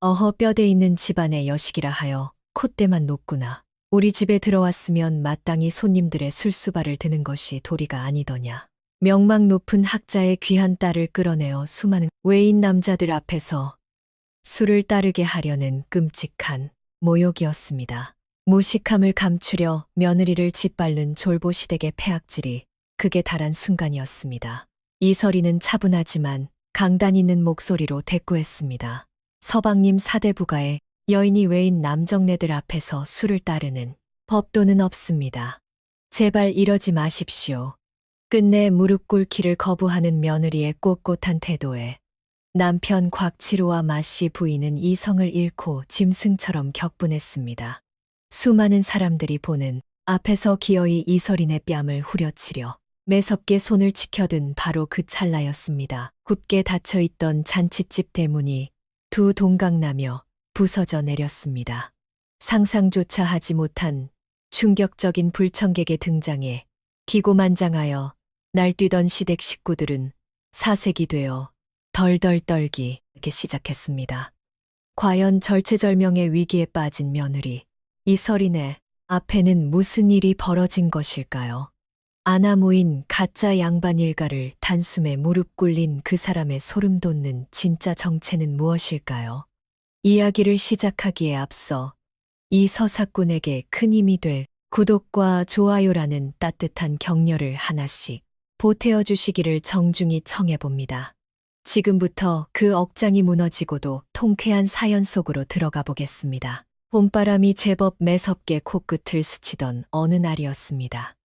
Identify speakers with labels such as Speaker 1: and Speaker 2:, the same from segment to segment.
Speaker 1: 어허 뼈대 있는 집안의 여식이라 하여 콧대만 높구나. 우리 집에 들어왔으면 마땅히 손님들의 술수발을 드는 것이 도리가 아니더냐. 명망 높은 학자의 귀한 딸을 끌어내어 수많은 외인 남자들 앞에서 술을 따르게 하려는 끔찍한 모욕이었습니다. 무식함을 감추려 며느리를 짓밟는 졸보시댁의 패악질이 극에 달한 순간이었습니다. 이설이는 차분하지만 강단 있는 목소리로 대꾸했습니다. 서방님 사대부가에 여인이 외인 남정네들 앞에서 술을 따르는 법도는 없습니다. 제발 이러지 마십시오. 끝내 무릎 꿇기를 거부하는 며느리의 꼿꼿한 태도에 남편 곽치로와 마씨 부인은 이성을 잃고 짐승처럼 격분했습니다. 수많은 사람들이 보는 앞에서 기어이 이설인의 뺨을 후려치려 매섭게 손을 치켜든 바로 그 찰나였습니다. 굳게 닫혀있던 잔칫집 대문이 두 동강나며 부서져 내렸습니다. 상상조차 하지 못한 충격적인 불청객의 등장에 기고만장하여 날뛰던 시댁 식구들은 사색이 되어 덜덜 떨기 시작했습니다. 과연 절체절명의 위기에 빠진 며느리 이설인의 앞에는 무슨 일이 벌어진 것일까요? 아나무인 가짜 양반 일가를 단숨에 무릎 꿇린 그 사람의 소름 돋는 진짜 정체는 무엇일까요? 이야기를 시작하기에 앞서 이 서사꾼에게 큰 힘이 될 구독과 좋아요라는 따뜻한 격려를 하나씩 보태어 주시기를 정중히 청해봅니다. 지금부터 그 억장이 무너지고도 통쾌한 사연 속으로 들어가 보겠습니다. 봄바람이 제법 매섭게 코끝을 스치던 어느 날이었습니다.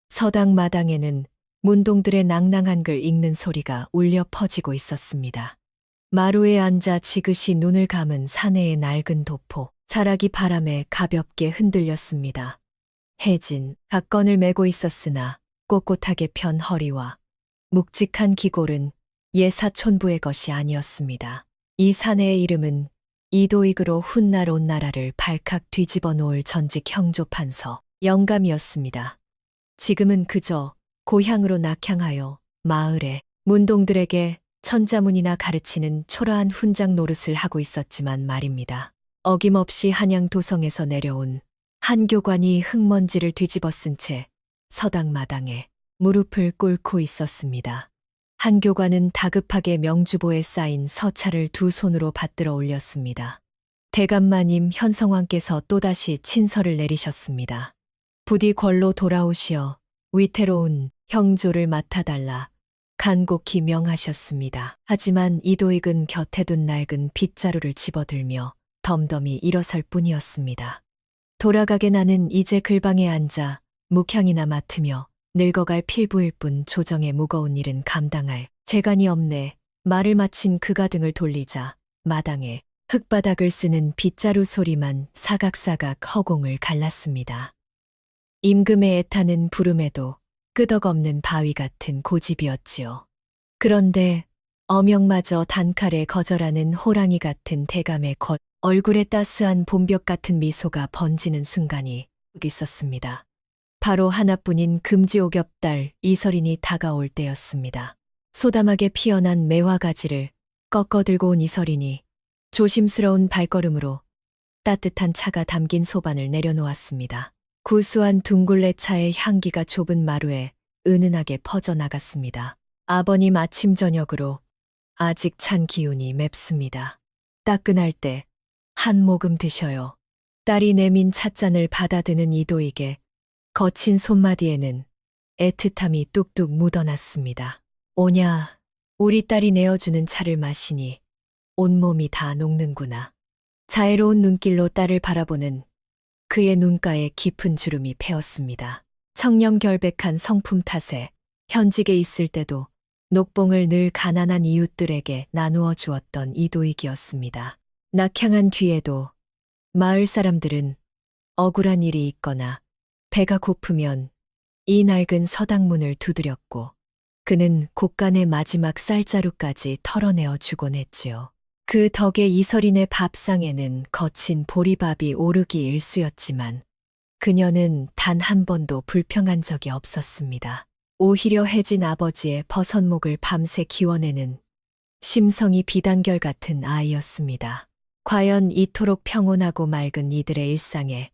Speaker 1: 서당 마당에는 문동들의 낭낭한 글 읽는 소리가 울려 퍼지고 있었습니다. 마루에 앉아 지그시 눈을 감은 사내의 낡은 도포, 자락이 바람에 가볍게 흔들렸습니다. 혜진, 각건을 메고 있었으나 꼿꼿하게 편 허리와 묵직한 기골은 옛 사촌부의 것이 아니었습니다. 이 사내의 이름은 이도익으로 훗날 온 나라를 발칵 뒤집어 놓을 전직 형조판서 영감이었습니다. 지금은 그저 고향으로 낙향하여 마을의 문동들에게 천자문이나 가르치는 초라한 훈장 노릇을 하고 있었지만 말입니다. 어김없이 한양 도성에서 내려온 한 교관이 흙먼지를 뒤집어 쓴 채 서당 마당에 무릎을 꿇고 있었습니다. 한 교관은 다급하게 명주보에 쌓인 서찰을 두 손으로 받들어 올렸습니다. 대감마님 현성왕께서 또다시 친서를 내리셨습니다. 부디 궐로 돌아오시어 위태로운 형조를 맡아달라 간곡히 명하셨습니다. 하지만 이도익은 곁에 둔 낡은 빗자루를 집어들며 덤덤히 일어설 뿐이었습니다. 돌아가게 나는 이제 글방에 앉아 묵향이나 맡으며 늙어갈 필부일 뿐 조정의 무거운 일은 감당할 재간이 없네. 말을 마친 그가 등을 돌리자 마당에 흙바닥을 쓰는 빗자루 소리만 사각사각 허공을 갈랐습니다. 임금의 애타는 부름에도 끄덕없는 바위 같은 고집이었지요. 그런데 어명마저 단칼에 거절하는 호랑이 같은 대감의 얼굴에 따스한 봄볕 같은 미소가 번지는 순간이 있었습니다. 바로 하나뿐인 금지오겹달 이설인이 다가올 때였습니다. 소담하게 피어난 매화가지를 꺾어 들고 온 이설인이 조심스러운 발걸음으로 따뜻한 차가 담긴 소반을 내려놓았습니다. 구수한 둥글레 차의 향기가 좁은 마루에 은은하게 퍼져나갔습니다. 아버님 아침 저녁으로 아직 찬 기운이 맵습니다. 따끈할 때 한 모금 드셔요. 딸이 내민 찻잔을 받아드는 이도익의 거친 손마디에는 애틋함이 뚝뚝 묻어났습니다. 오냐, 우리 딸이 내어주는 차를 마시니 온몸이 다 녹는구나. 자애로운 눈길로 딸을 바라보는 그의 눈가에 깊은 주름이 패었습니다. 청렴결백한 성품 탓에 현직에 있을 때도 녹봉을 늘 가난한 이웃들에게 나누어 주었던 이도익이었습니다. 낙향한 뒤에도 마을 사람들은 억울한 일이 있거나 배가 고프면 이 낡은 서당문을 두드렸고 그는 곳간의 마지막 쌀자루까지 털어내어 주곤 했지요. 그 덕에 이설인의 밥상에는 거친 보리밥이 오르기 일쑤였지만 그녀는 단 한 번도 불평한 적이 없었습니다. 오히려 혜진 아버지의 버선목을 밤새 기워내는 심성이 비단결 같은 아이였습니다. 과연 이토록 평온하고 맑은 이들의 일상에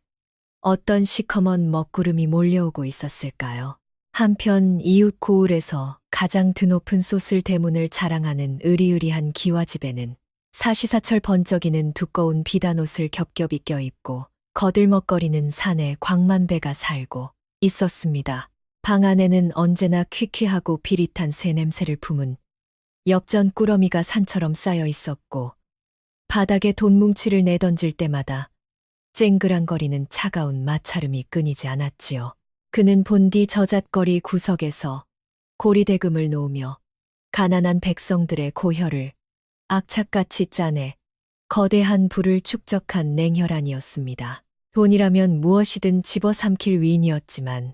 Speaker 1: 어떤 시커먼 먹구름이 몰려오고 있었을까요? 한편 이웃 고을에서 가장 드높은 쏘슬 대문을 자랑하는 으리으리한 기와집에는 사시사철 번쩍이는 두꺼운 비단옷을 겹겹이 껴입고 거들먹거리는 사내 광만배가 살고 있었습니다. 방 안에는 언제나 퀴퀴하고 비릿한 쇠냄새를 품은 엽전 꾸러미가 산처럼 쌓여 있었고 바닥에 돈뭉치를 내던질 때마다 쨍그랑거리는 차가운 마찰음이 끊이지 않았지요. 그는 본디 저잣거리 구석에서 고리대금을 놓으며 가난한 백성들의 고혈을 악착같이 짜내 거대한 불을 축적한 냉혈한이었습니다. 돈이라면 무엇이든 집어삼킬 위인이었지만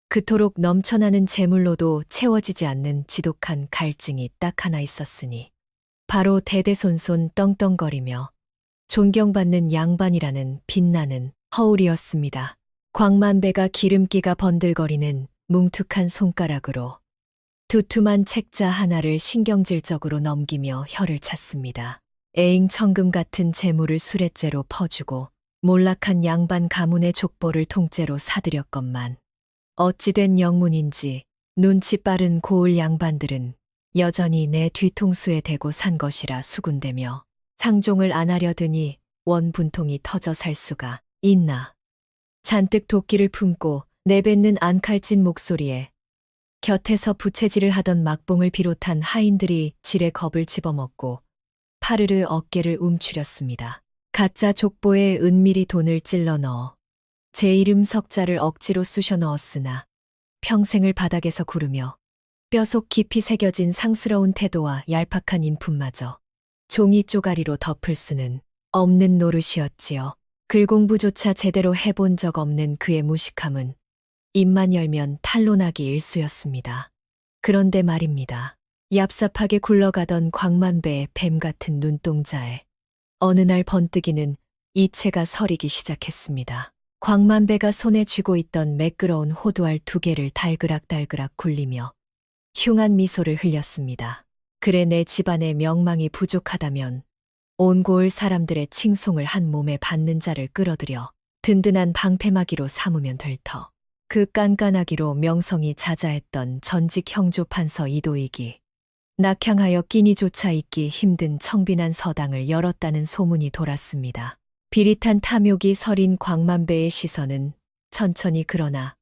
Speaker 1: 그토록 넘쳐나는 재물로도 채워지지 않는 지독한 갈증이 딱 하나 있었으니 바로 대대손손 떵떵거리며 존경받는 양반이라는 빛나는 허울이었습니다. 광만배가 기름기가 번들거리는 뭉툭한 손가락으로 두툼한 책자 하나를 신경질적으로 넘기며 혀를 찼습니다. 에잉청금 같은 재물을 수레째로 퍼주고 몰락한 양반 가문의 족보를 통째로 사들였건만 어찌된 영문인지 눈치 빠른 고을 양반들은 여전히 내 뒤통수에 대고 산 것이라 수군대며 상종을 안 하려드니 원분통이 터져 살 수가 있나. 잔뜩 도끼를 품고 내뱉는 안칼진 목소리에 곁에서 부채질을 하던 막봉을 비롯한 하인들이 지레 겁을 집어먹고 파르르 어깨를 움츠렸습니다. 가짜 족보에 은밀히 돈을 찔러 넣어 제 이름 석자를 억지로 쑤셔 넣었으나 평생을 바닥에서 구르며 뼈속 깊이 새겨진 상스러운 태도와 얄팍한 인품마저 종이 쪼가리로 덮을 수는 없는 노릇이었지요. 글공부조차 제대로 해본 적 없는 그의 무식함은 입만 열면 탄로나기 일쑤였습니다. 그런데 말입니다. 얍삽하게 굴러가던 광만배의 뱀 같은 눈동자에 어느 날 번뜩이는 이체가 서리기 시작했습니다. 광만배가 손에 쥐고 있던 매끄러운 호두알 2개를 달그락달그락 굴리며 흉한 미소를 흘렸습니다. 그래 내 집안의 명망이 부족하다면 온 고을 사람들의 칭송을 한 몸에 받는 자를 끌어들여 든든한 방패막이로 삼으면 될 터. 그 깐깐하기로 명성이 자자했던 전직 형조 판서 이도익이 낙향하여 끼니조차 있기 힘든 청빈한 서당을 열었다는 소문이 돌았습니다. 비릿한 탐욕이 서린 광만배의 시선은 천천히 그러나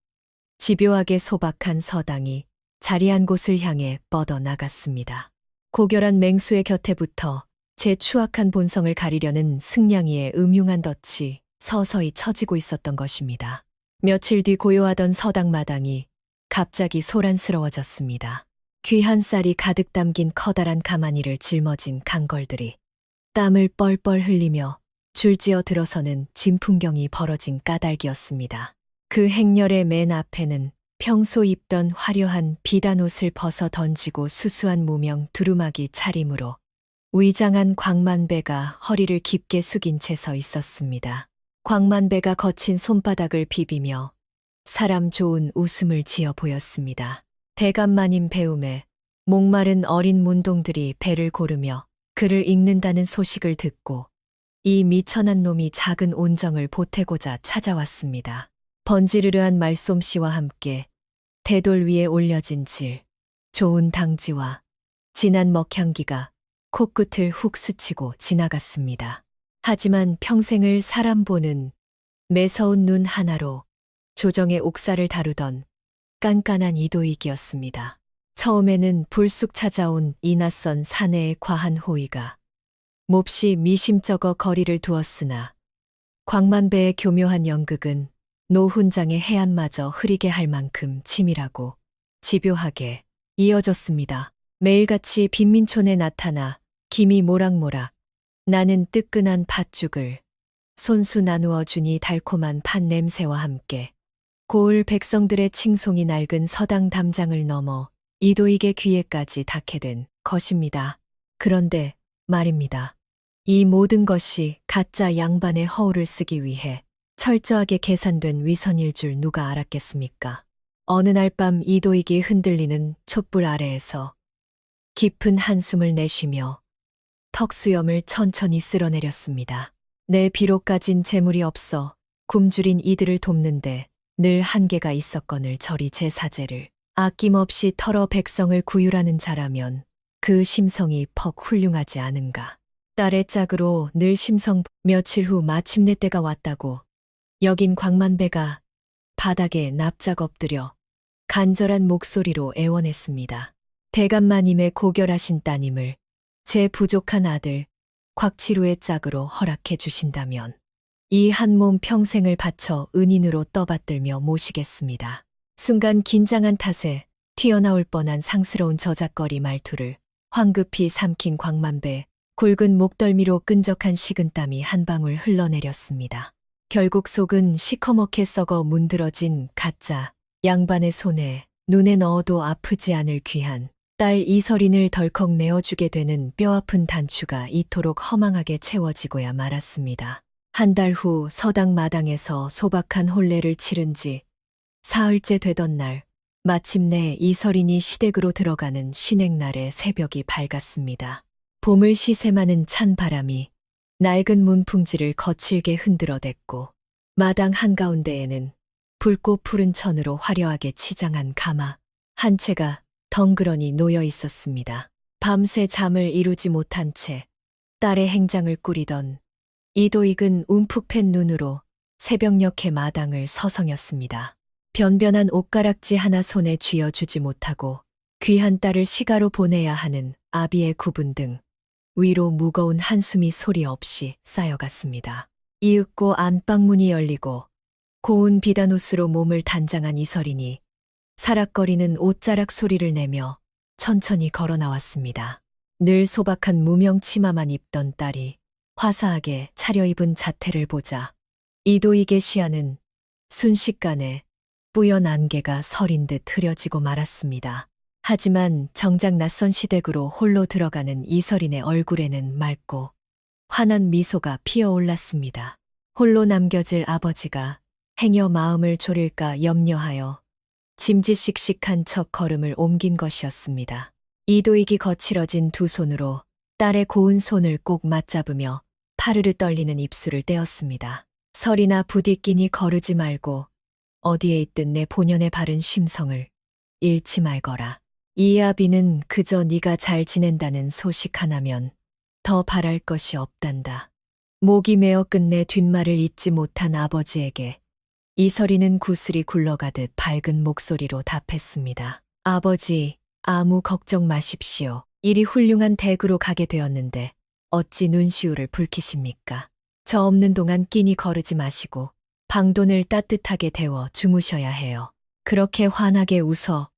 Speaker 1: 집요하게 소박한 서당이 자리한 곳을 향해 뻗어나갔습니다. 고결한 맹수의 곁에 붙어 제 추악한 본성을 가리려는 승냥이의 음흉한 덫이 서서히 처지고 있었던 것입니다. 며칠 뒤 고요하던 서당 마당이 갑자기 소란스러워졌습니다. 귀한 쌀이 가득 담긴 커다란 가마니를 짊어진 강걸들이 땀을 뻘뻘 흘리며 줄지어 들어서는 진풍경이 벌어진 까닭이었습니다. 그 행렬의 맨 앞에는 평소 입던 화려한 비단옷을 벗어 던지고 수수한 무명 두루마기 차림으로 위장한 광만배가 허리를 깊게 숙인 채 서 있었습니다. 광만배가 거친 손바닥을 비비며 사람 좋은 웃음을 지어 보였습니다. 대감마님 배움에 목마른 어린 문동들이 배를 고르며 그를 읽는다는 소식을 듣고 이 미천한 놈이 작은 온정을 보태고자 찾아왔습니다. 번지르르한 말솜씨와 함께 대돌 위에 올려진 질, 좋은 당지와 진한 먹향기가 코끝을 훅 스치고 지나갔습니다. 하지만 평생을 사람 보는 매서운 눈 하나로 조정의 옥사를 다루던 깐깐한 이도익이었습니다. 처음에는 불쑥 찾아온 이 낯선 사내의 과한 호의가 몹시 미심쩍어 거리를 두었으나 광만배의 교묘한 연극은 노훈장의 해안마저 흐리게 할 만큼 치밀하고 집요하게 이어졌습니다. 매일같이 빈민촌에 나타나 김이 모락모락 나는 뜨끈한 팥죽을 손수 나누어 주니 달콤한 팥 냄새와 함께 고을 백성들의 칭송이 낡은 서당 담장을 넘어 이도익의 귀에까지 닿게 된 것입니다. 그런데 말입니다. 이 모든 것이 가짜 양반의 허울을 쓰기 위해 철저하게 계산된 위선일 줄 누가 알았겠습니까? 어느 날 밤 이도익이 흔들리는 촛불 아래에서 깊은 한숨을 내쉬며 턱수염을 천천히 쓸어내렸습니다. 내 비록 가진 재물이 없어 굶주린 이들을 돕는데 늘 한계가 있었거늘 저리 제 사제를 아낌없이 털어 백성을 구휼하는 자라면 그 심성이 퍽 훌륭하지 않은가. 딸의 짝으로 늘 심성. 며칠 후 마침내 때가 왔다고 여긴 광만배가 바닥에 납작 엎드려 간절한 목소리로 애원했습니다. 대감마님의 고결하신 따님을 제 부족한 아들 곽치루의 짝으로 허락해 주신다면 이 한 몸 평생을 바쳐 은인으로 떠받들며 모시겠습니다. 순간 긴장한 탓에 튀어나올 뻔한 상스러운 저작거리 말투를 황급히 삼킨 광만배, 굵은 목덜미로 끈적한 식은땀이 한 방울 흘러내렸습니다. 결국 속은 시커멓게 썩어 문드러진 가짜 양반의 손에 눈에 넣어도 아프지 않을 귀한 딸 이설인을 덜컥 내어주게 되는 뼈아픈 단추가 이토록 허망하게 채워지고야 말았습니다. 한 달 후 서당 마당에서 소박한 혼례를 치른 지 사흘째 되던 날, 마침내 이설인이 시댁으로 들어가는 신행날의 새벽이 밝았습니다. 봄을 시샘하는 찬 바람이 낡은 문풍지를 거칠게 흔들어댔고 마당 한가운데에는 붉고 푸른 천으로 화려하게 치장한 가마 한 채가 덩그러니 놓여 있었습니다. 밤새 잠을 이루지 못한 채 딸의 행장을 꾸리던 이도익은 움푹 팬 눈으로 새벽녘의 마당을 서성였습니다. 변변한 옷가락지 하나 손에 쥐어주지 못하고 귀한 딸을 시가로 보내야 하는 아비의 구분 등 위로 무거운 한숨이 소리 없이 쌓여갔습니다. 이윽고 안방문이 열리고 고운 비단옷으로 몸을 단장한 이설인이 사락거리는 옷자락 소리를 내며 천천히 걸어 나왔습니다. 늘 소박한 무명 치마만 입던 딸이 화사하게 차려입은 자태를 보자 이도익의 시야는 순식간에 뿌연 안개가 서린 듯 흐려지고 말았습니다. 하지만 정작 낯선 시댁으로 홀로 들어가는 이설인의 얼굴에는 맑고 환한 미소가 피어올랐습니다. 홀로 남겨질 아버지가 행여 마음을 졸일까 염려하여 짐짓씩씩한 척 걸음을 옮긴 것이었습니다. 이도익이 거칠어진 두 손으로 딸의 고운 손을 꼭 맞잡으며 파르르 떨리는 입술을 떼었습니다. 설이나 부디끼니 거르지 말고 어디에 있든 내 본연의 바른 심성을 잃지 말거라. 이 아비는 그저 네가 잘 지낸다는 소식 하나면 더 바랄 것이 없단다. 목이 메어 끝내 뒷말을 잇지 못한 아버지에게 이설이는 구슬이 굴러가듯 밝은 목소리로 답했습니다. 아버지, 아무 걱정 마십시오. 일이 훌륭한 댁으로 가게 되었는데 어찌 눈시울을 붉히십니까? 저 없는 동안 끼니 거르지 마시고 방돈을 따뜻하게 데워 주무셔야 해요. 그렇게 환하게 웃어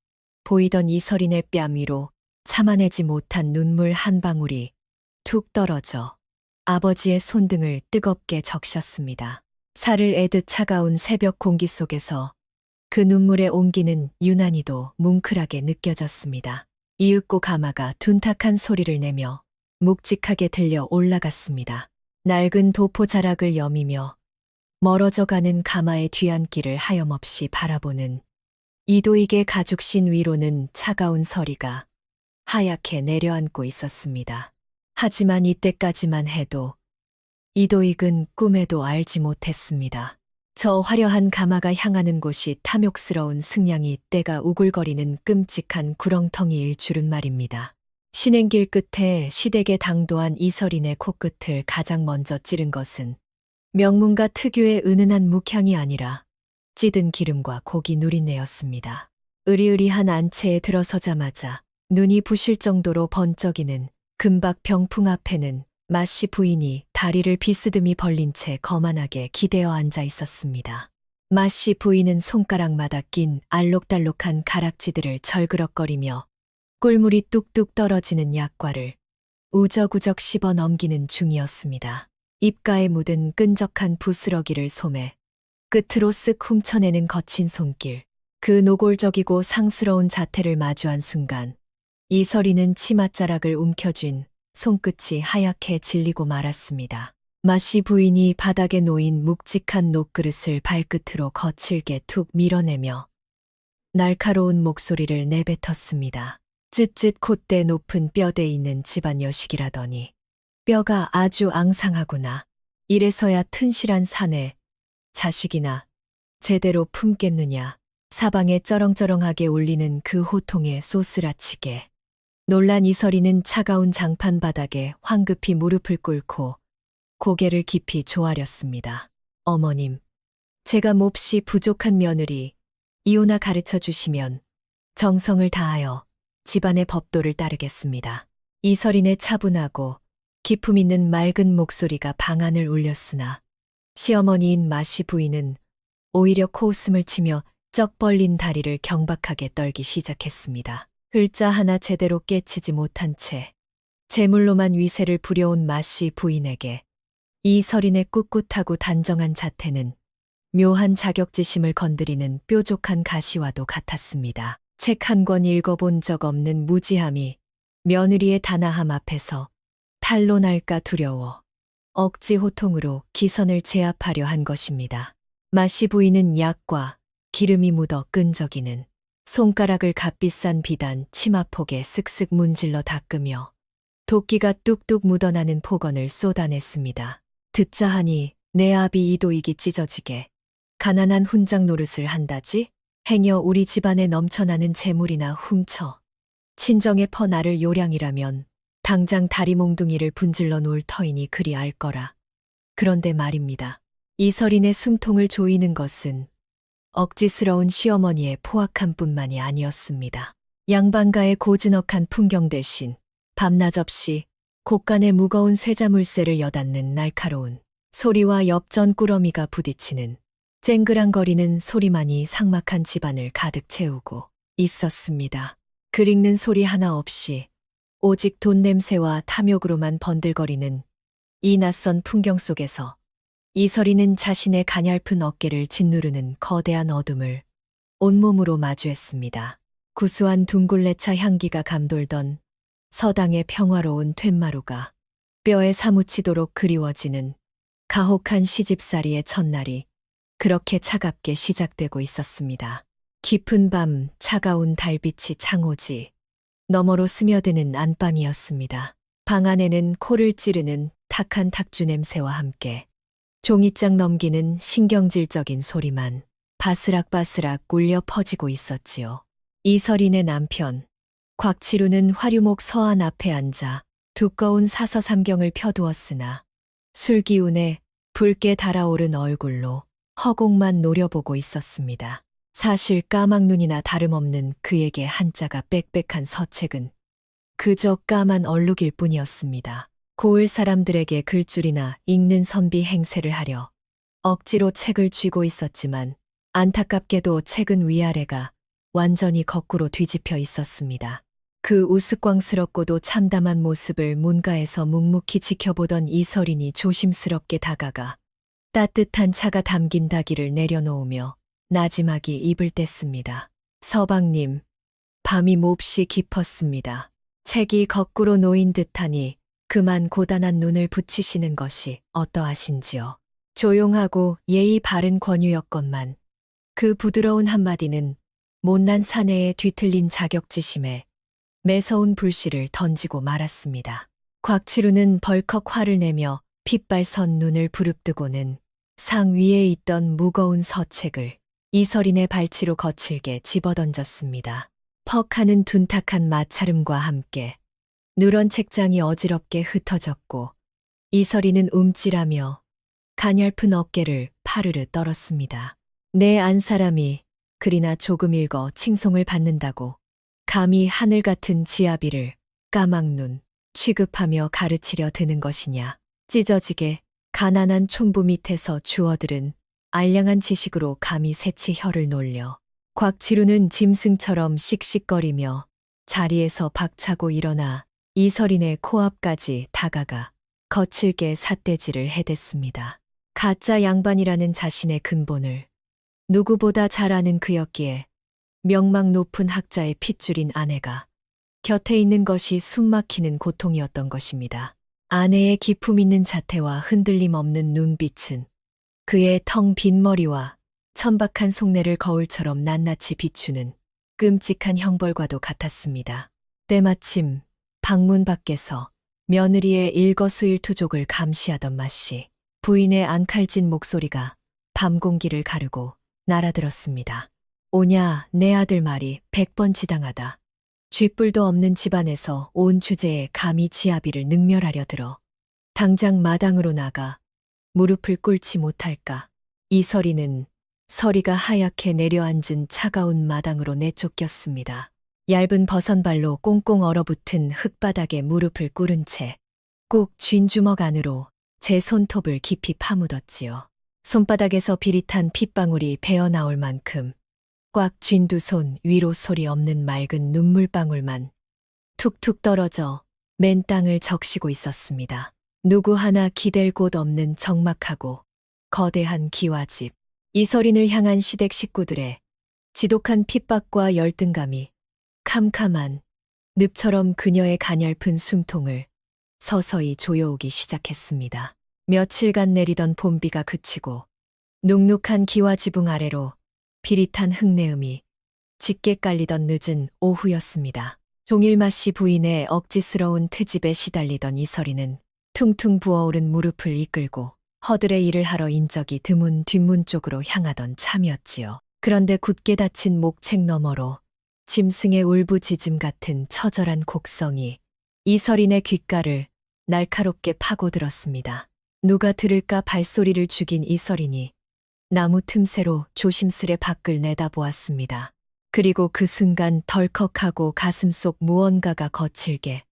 Speaker 1: 보이던 이설인의 뺨 위로 참아내지 못한 눈물 한 방울이 툭 떨어져 아버지의 손등을 뜨겁게 적셨습니다. 살을 애듯 차가운 새벽 공기 속에서 그 눈물의 온기는 유난히도 뭉클하게 느껴졌습니다. 이윽고 가마가 둔탁한 소리를 내며 묵직하게 들려 올라갔습니다. 낡은 도포 자락을 여미며 멀어져 가는 가마의 뒤안길을 하염없이 바라보는 이도익의 가죽신 위로는 차가운 서리가 하얗게 내려앉고 있었습니다. 하지만 이때까지만 해도 이도익은 꿈에도 알지 못했습니다. 저 화려한 가마가 향하는 곳이 탐욕스러운 승냥이 떼가 우글거리는 끔찍한 구렁텅이일 줄은 말입니다. 신행길 끝에 시댁에 당도한 이설인의 코끝을 가장 먼저 찌른 것은 명문가 특유의 은은한 묵향이 아니라 찌든 기름과 고기 누린내였습니다. 으리으리한 안채에 들어서자마자 눈이 부실 정도로 번쩍이는 금박 병풍 앞에는 마씨 부인이 다리를 비스듬히 벌린 채 거만하게 기대어 앉아 있었습니다. 마씨 부인은 손가락마다 낀 알록달록한 가락지들을 절그럭거리며 꿀물이 뚝뚝 떨어지는 약과를 우적우적 씹어 넘기는 중이었습니다. 입가에 묻은 끈적한 부스러기를 솜에 끝으로 쓱 훔쳐내는 거친 손길, 그 노골적이고 상스러운 자태를 마주한 순간 이설이는 치맛자락을 움켜쥔 손끝이 하얗게 질리고 말았습니다. 마씨 부인이 바닥에 놓인 묵직한 녹그릇을 발끝으로 거칠게 툭 밀어내며 날카로운 목소리를 내뱉었습니다. 쯧쯧 콧대 높은 뼈대 있는 집안 여식이라더니 뼈가 아주 앙상하구나. 이래서야 튼실한 사내, 자식이나 제대로 품겠느냐. 사방에 쩌렁쩌렁하게 울리는 그 호통에 소스라치게. 놀란 이설이는 차가운 장판 바닥에 황급히 무릎을 꿇고 고개를 깊이 조아렸습니다. 어머님, 제가 몹시 부족한 며느리 이오나 가르쳐 주시면 정성을 다하여 집안의 법도를 따르겠습니다. 이설인의 차분하고 기품 있는 맑은 목소리가 방안을 울렸으나 시어머니인 마씨 부인은 오히려 코웃음을 치며 쩍 벌린 다리를 경박하게 떨기 시작했습니다. 글자 하나 제대로 깨치지 못한 채 재물로만 위세를 부려온 마씨 부인에게 이설인의 꿋꿋하고 단정한 자태는 묘한 자격지심을 건드리는 뾰족한 가시와도 같았습니다. 책 한 권 읽어본 적 없는 무지함이 며느리의 단아함 앞에서 탄로날까 두려워 억지 호통으로 기선을 제압하려 한 것입니다. 마씨 부인은 약과 기름이 묻어 끈적이는 손가락을 값비싼 비단 치마폭에 쓱쓱 문질러 닦으며 도끼가 뚝뚝 묻어나는 폭언을 쏟아냈습니다. 듣자 하니 내 아비 이도익이 찢어지게 가난한 훈장 노릇을 한다지? 행여 우리 집안에 넘쳐나는 재물이나 훔쳐 친정에 퍼 나를 요량이라면 당장 다리 몽둥이를 분질러 놓을 터이니 그리 알 거라. 그런데 말입니다. 이설인의 숨통을 조이는 것은 억지스러운 시어머니의 포악함뿐만이 아니었습니다. 양반가의 고즈넉한 풍경 대신 밤낮 없이 곳간에 무거운 쇠자물쇠를 여닫는 날카로운 소리와 엽전 꾸러미가 부딪히는 쨍그랑거리는 소리만이 삭막한 집안을 가득 채우고 있었습니다. 글 읽는 소리 하나 없이 오직 돈 냄새와 탐욕으로만 번들거리는 이 낯선 풍경 속에서 이설이는 자신의 가냘픈 어깨를 짓누르는 거대한 어둠을 온몸으로 마주했습니다. 구수한 둥굴레차 향기가 감돌던 서당의 평화로운 툇마루가 뼈에 사무치도록 그리워지는 가혹한 시집살이의 첫날이 그렇게 차갑게 시작되고 있었습니다. 깊은 밤 차가운 달빛이 창호지 너머로 스며드는 안방이었습니다. 방 안에는 코를 찌르는 탁한 탁주 냄새와 함께 종이장 넘기는 신경질적인 소리만 바스락바스락 울려 퍼지고 있었지요. 이설인의 남편 곽치루는 화류목 서안 앞에 앉아 두꺼운 사서삼경을 펴두었으나 술기운에 붉게 달아오른 얼굴로 허공만 노려보고 있었습니다. 사실 까막눈이나 다름없는 그에게 한자가 빽빽한 서책은 그저 까만 얼룩일 뿐이었습니다. 고을 사람들에게 글줄이나 읽는 선비 행세를 하려 억지로 책을 쥐고 있었지만 안타깝게도 책은 위아래가 완전히 거꾸로 뒤집혀 있었습니다. 그 우스꽝스럽고도 참담한 모습을 문가에서 묵묵히 지켜보던 이설인이 조심스럽게 다가가 따뜻한 차가 담긴 다기를 내려놓으며 나지막이 입을 뗐습니다. 서방님, 밤이 몹시 깊었습니다. 책이 거꾸로 놓인 듯하니 그만 고단한 눈을 붙이시는 것이 어떠하신지요. 조용하고 예의 바른 권유였건만 그 부드러운 한마디는 못난 사내의 뒤틀린 자격지심에 매서운 불씨를 던지고 말았습니다. 곽치루는 벌컥 화를 내며 핏발선 눈을 부릅뜨고는 상 위에 있던 무거운 서책을 이설인의 발치로 거칠게 집어던졌습니다. 퍽 하는 둔탁한 마찰음과 함께 누런 책장이 어지럽게 흩어졌고 이설이는 움찔하며 가냘픈 어깨를 파르르 떨었습니다. 내 안사람이 그리나 조금 읽어 칭송을 받는다고 감히 하늘 같은 지아비를 까막눈 취급하며 가르치려 드는 것이냐. 찢어지게 가난한 촌부 밑에서 주어들은 알량한 지식으로 감히 새치 혀를 놀려 곽치루는 짐승처럼 씩씩거리며 자리에서 박차고 일어나 이설인의 코앞까지 다가가 거칠게 삿대질을 해댔습니다. 가짜 양반이라는 자신의 근본을 누구보다 잘 아는 그였기에 명망 높은 학자의 핏줄인 아내가 곁에 있는 것이 숨막히는 고통이었던 것입니다. 아내의 기품 있는 자태와 흔들림 없는 눈빛은 그의 텅 빈 머리와 천박한 속내를 거울처럼 낱낱이 비추는 끔찍한 형벌과도 같았습니다. 때마침 방문 밖에서 며느리의 일거수일투족을 감시하던 마씨, 부인의 앙칼진 목소리가 밤 공기를 가르고 날아들었습니다. 오냐, 내 아들 말이 100번 지당하다. 쥐뿔도 없는 집안에서 온 주제에 감히 지아비를 능멸하려 들어 당장 마당으로 나가 무릎을 꿇지 못할까. 이설이는 서리가 하얗게 내려앉은 차가운 마당으로 내쫓겼습니다. 얇은 버선발로 꽁꽁 얼어붙은 흙바닥에 무릎을 꿇은 채 꼭 쥔 주먹 안으로 제 손톱을 깊이 파묻었지요. 손바닥에서 비릿한 핏방울이 배어나올 만큼 꽉 쥔 두 손 위로 소리 없는 맑은 눈물방울만 툭툭 떨어져 맨 땅을 적시고 있었습니다. 누구 하나 기댈 곳 없는 적막하고 거대한 기와집. 이설인을 향한 시댁 식구들의 지독한 핍박과 열등감이 캄캄한 늪처럼 그녀의 가냘픈 숨통을 서서히 조여오기 시작했습니다. 며칠간 내리던 봄비가 그치고 눅눅한 기와 지붕 아래로 비릿한 흙내음이 짙게 깔리던 늦은 오후였습니다. 종일마씨 부인의 억지스러운 트집에 시달리던 이설이는 퉁퉁 부어오른 무릎을 이끌고 허들의 일을 하러 인적이 드문 뒷문 쪽으로 향하던 참이었지요. 그런데 굳게 닫힌 목책 너머로 짐승의 울부짖음 같은 처절한 곡성이 이설인의 귓가를 날카롭게 파고들었습니다. 누가 들을까 발소리를 죽인 이설인이 나무 틈새로 조심스레 밖을 내다보았습니다. 그리고 그 순간 덜컥하고 가슴속 무언가가 거칠게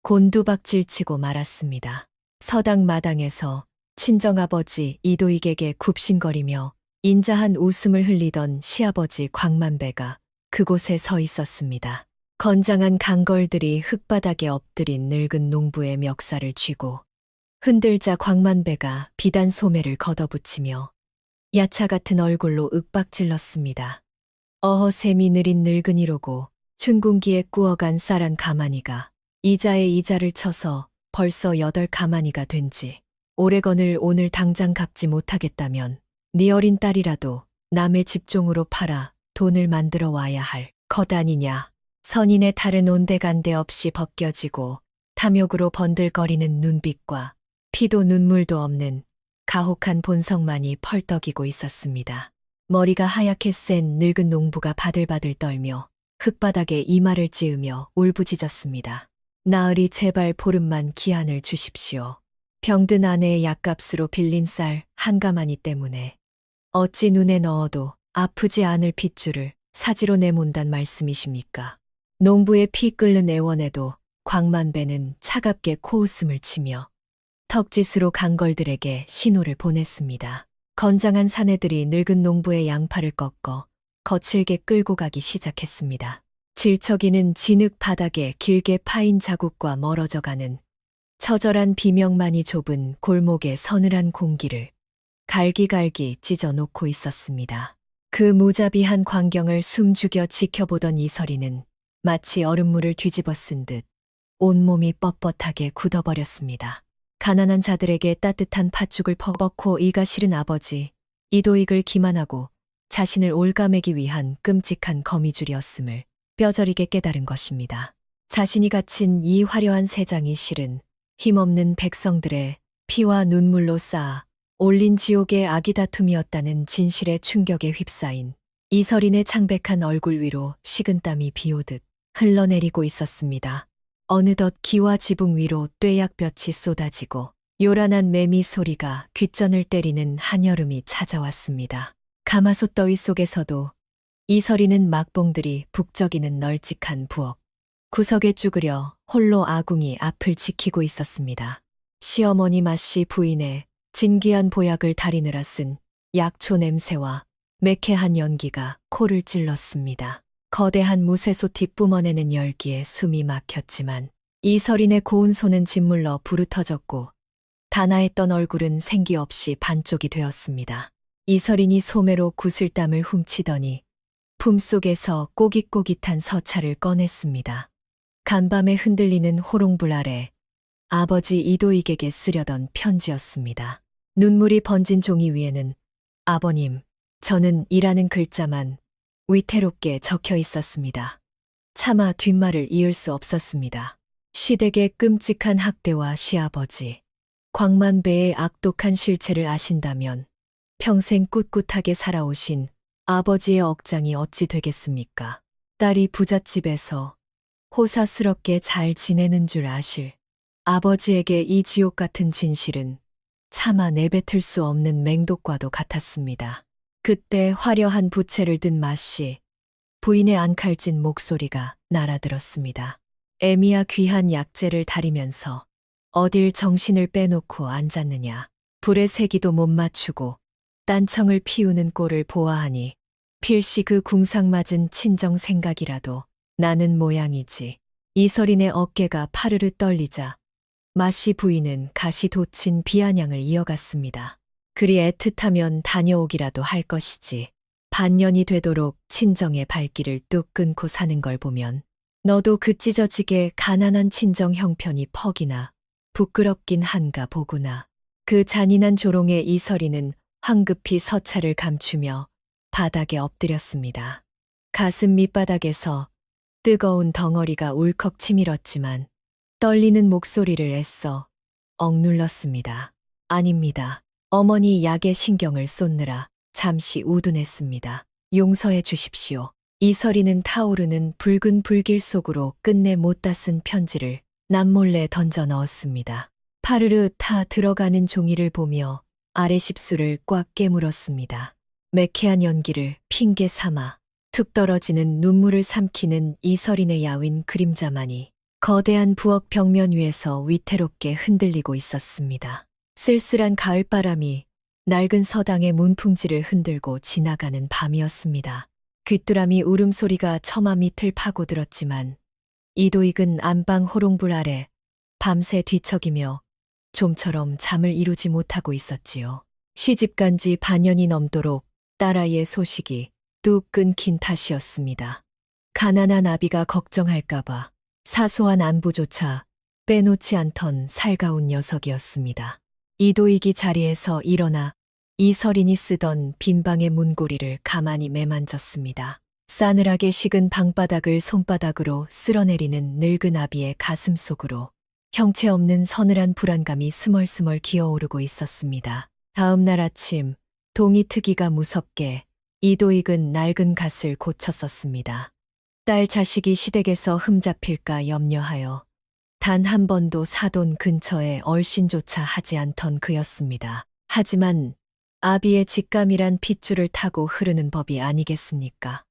Speaker 1: 곤두박질치고 말았습니다. 서당 마당에서 친정아버지 이도익에게 굽신거리며 인자한 웃음을 흘리던 시아버지 광만배가 그곳에 서 있었습니다. 건장한 강걸들이 흙바닥에 엎드린 늙은 농부의 멱살을 쥐고 흔들자 광만배가 비단 소매를 걷어붙이며 야차 같은 얼굴로 윽박질렀습니다. 어허샘이 느린 늙은이로고 춘궁기에 꾸어간 쌀한 가마니가 이자에 이자를 쳐서 벌써 8가마니가 된지 오래건을 오늘 당장 갚지 못하겠다면 네 어린 딸이라도 남의 집종으로 팔아 돈을 만들어 와야 할 것 아니냐. 선인의 탈은 온데간데 없이 벗겨지고 탐욕으로 번들거리는 눈빛과 피도 눈물도 없는 가혹한 본성만이 펄떡이고 있었습니다. 머리가 하얗게 센 늙은 농부가 바들바들 떨며 흙바닥에 이마를 찌으며 울부짖었습니다. 나으리 제발 보름만 기한을 주십시오. 병든 아내의 약값으로 빌린 쌀 한 가마니 때문에 어찌 눈에 넣어도 아프지 않을 핏줄을 사지로 내몬단 말씀이십니까? 농부의 피 끓는 애원에도 광만배는 차갑게 코웃음을 치며 턱짓으로 강걸들에게 신호를 보냈습니다. 건장한 사내들이 늙은 농부의 양팔을 꺾어 거칠게 끌고 가기 시작했습니다. 질척이는 진흙 바닥에 길게 파인 자국과 멀어져가는 처절한 비명만이 좁은 골목의 서늘한 공기를 갈기갈기 찢어놓고 있었습니다. 그 무자비한 광경을 숨죽여 지켜보던 이설이는 마치 얼음물을 뒤집어 쓴 듯 온몸이 뻣뻣하게 굳어버렸습니다. 가난한 자들에게 따뜻한 팥죽을 퍼붓고 이가 싫은 아버지 이도익을 기만하고 자신을 올가매기 위한 끔찍한 거미줄이었음을 뼈저리게 깨달은 것입니다. 자신이 갇힌 이 화려한 세상이 실은 힘없는 백성들의 피와 눈물로 쌓아 올린 지옥의 아기다툼이었다는 진실의 충격에 휩싸인 이설인의 창백한 얼굴 위로 식은땀이 비오듯 흘러내리고 있었습니다. 어느덧 기와 지붕 위로 뙤약볕이 쏟아지고 요란한 매미 소리가 귓전을 때리는 한여름이 찾아왔습니다. 가마솥 더위 속에서도 이설이는 막봉들이 북적이는 널찍한 부엌 구석에 쭈그려 홀로 아궁이 앞을 지키고 있었습니다. 시어머니 마씨 부인의 진기한 보약을 다리느라 쓴 약초 냄새와 매캐한 연기가 코를 찔렀습니다. 거대한 무쇠솥이 뿜어내는 열기에 숨이 막혔지만 이설인의 고운 손은 짓물러 부르터졌고 단아했던 얼굴은 생기 없이 반쪽이 되었습니다. 이설인이 소매로 구슬땀을 훔치더니 품속에서 꼬깃꼬깃한 서찰을 꺼냈습니다. 간밤에 흔들리는 호롱불 아래 아버지 이도익에게 쓰려던 편지였습니다. 눈물이 번진 종이 위에는 아버님, 저는 이라는 글자만 위태롭게 적혀 있었습니다. 차마 뒷말을 이을 수 없었습니다. 시댁의 끔찍한 학대와 시아버지, 광만배의 악독한 실체를 아신다면 평생 꿋꿋하게 살아오신 아버지의 억장이 어찌 되겠습니까? 딸이 부잣집에서 호사스럽게 잘 지내는 줄 아실 아버지에게 이 지옥 같은 진실은 차마 내뱉을 수 없는 맹독과도 같았습니다. 그때 화려한 부채를 든 마씨, 부인의 앙칼진 목소리가 날아들었습니다. 애미야 귀한 약재를 다리면서 어딜 정신을 빼놓고 앉았느냐. 불에 세기도 못 맞추고 딴청을 피우는 꼴을 보아하니 필시 그 궁상맞은 친정 생각이라도 나는 모양이지. 이설인의 어깨가 파르르 떨리자 마씨 부인은 가시 돋친 비아냥을 이어갔습니다. 그리 애틋하면 다녀오기라도 할 것이지. 반년이 되도록 친정의 발길을 뚝 끊고 사는 걸 보면 너도 그 찢어지게 가난한 친정 형편이 퍽이나 부끄럽긴 한가 보구나. 그 잔인한 조롱에 이설이는 황급히 서차를 감추며 바닥에 엎드렸습니다. 가슴 밑바닥에서 뜨거운 덩어리가 울컥 치밀었지만 떨리는 목소리를 애써 억눌렀습니다. 아닙니다. 어머니 약에 신경을 쏟느라 잠시 우둔했습니다. 용서해 주십시오. 이설이는 타오르는 붉은 불길 속으로 끝내 못다 쓴 편지를 남몰래 던져 넣었습니다. 파르르 타 들어가는 종이를 보며 아래 십수를 꽉 깨물었습니다. 매캐한 연기를 핑계 삼아 툭 떨어지는 눈물을 삼키는 이설인의 야윈 그림자만이 거대한 부엌 벽면 위에서 위태롭게 흔들리고 있었습니다. 쓸쓸한 가을바람이 낡은 서당의 문풍지를 흔들고 지나가는 밤이었습니다. 귀뚜라미 울음소리가 처마 밑을 파고들었지만 이도익은 안방 호롱불 아래 밤새 뒤척이며 좀처럼 잠을 이루지 못하고 있었지요. 시집간 지 반년이 넘도록 딸아이의 소식이 뚝 끊긴 탓이었습니다. 가난한 아비가 걱정할까봐 사소한 안부조차 빼놓지 않던 살가운 녀석이었습니다. 이도익이 자리에서 일어나 이설인이 쓰던 빈방의 문고리를 가만히 매만졌습니다. 싸늘하게 식은 방바닥을 손바닥으로 쓸어내리는 늙은 아비의 가슴 속으로 형체 없는 서늘한 불안감이 스멀스멀 기어오르고 있었습니다. 다음 날 아침 동이 트기가 무섭게 이도익은 낡은 갓을 고쳤었습니다. 딸 자식이 시댁에서 흠잡힐까 염려하여 단 한 번도 사돈 근처에 얼씬조차 하지 않던 그였습니다. 하지만 아비의 직감이란 핏줄을 타고 흐르는 법이 아니겠습니까?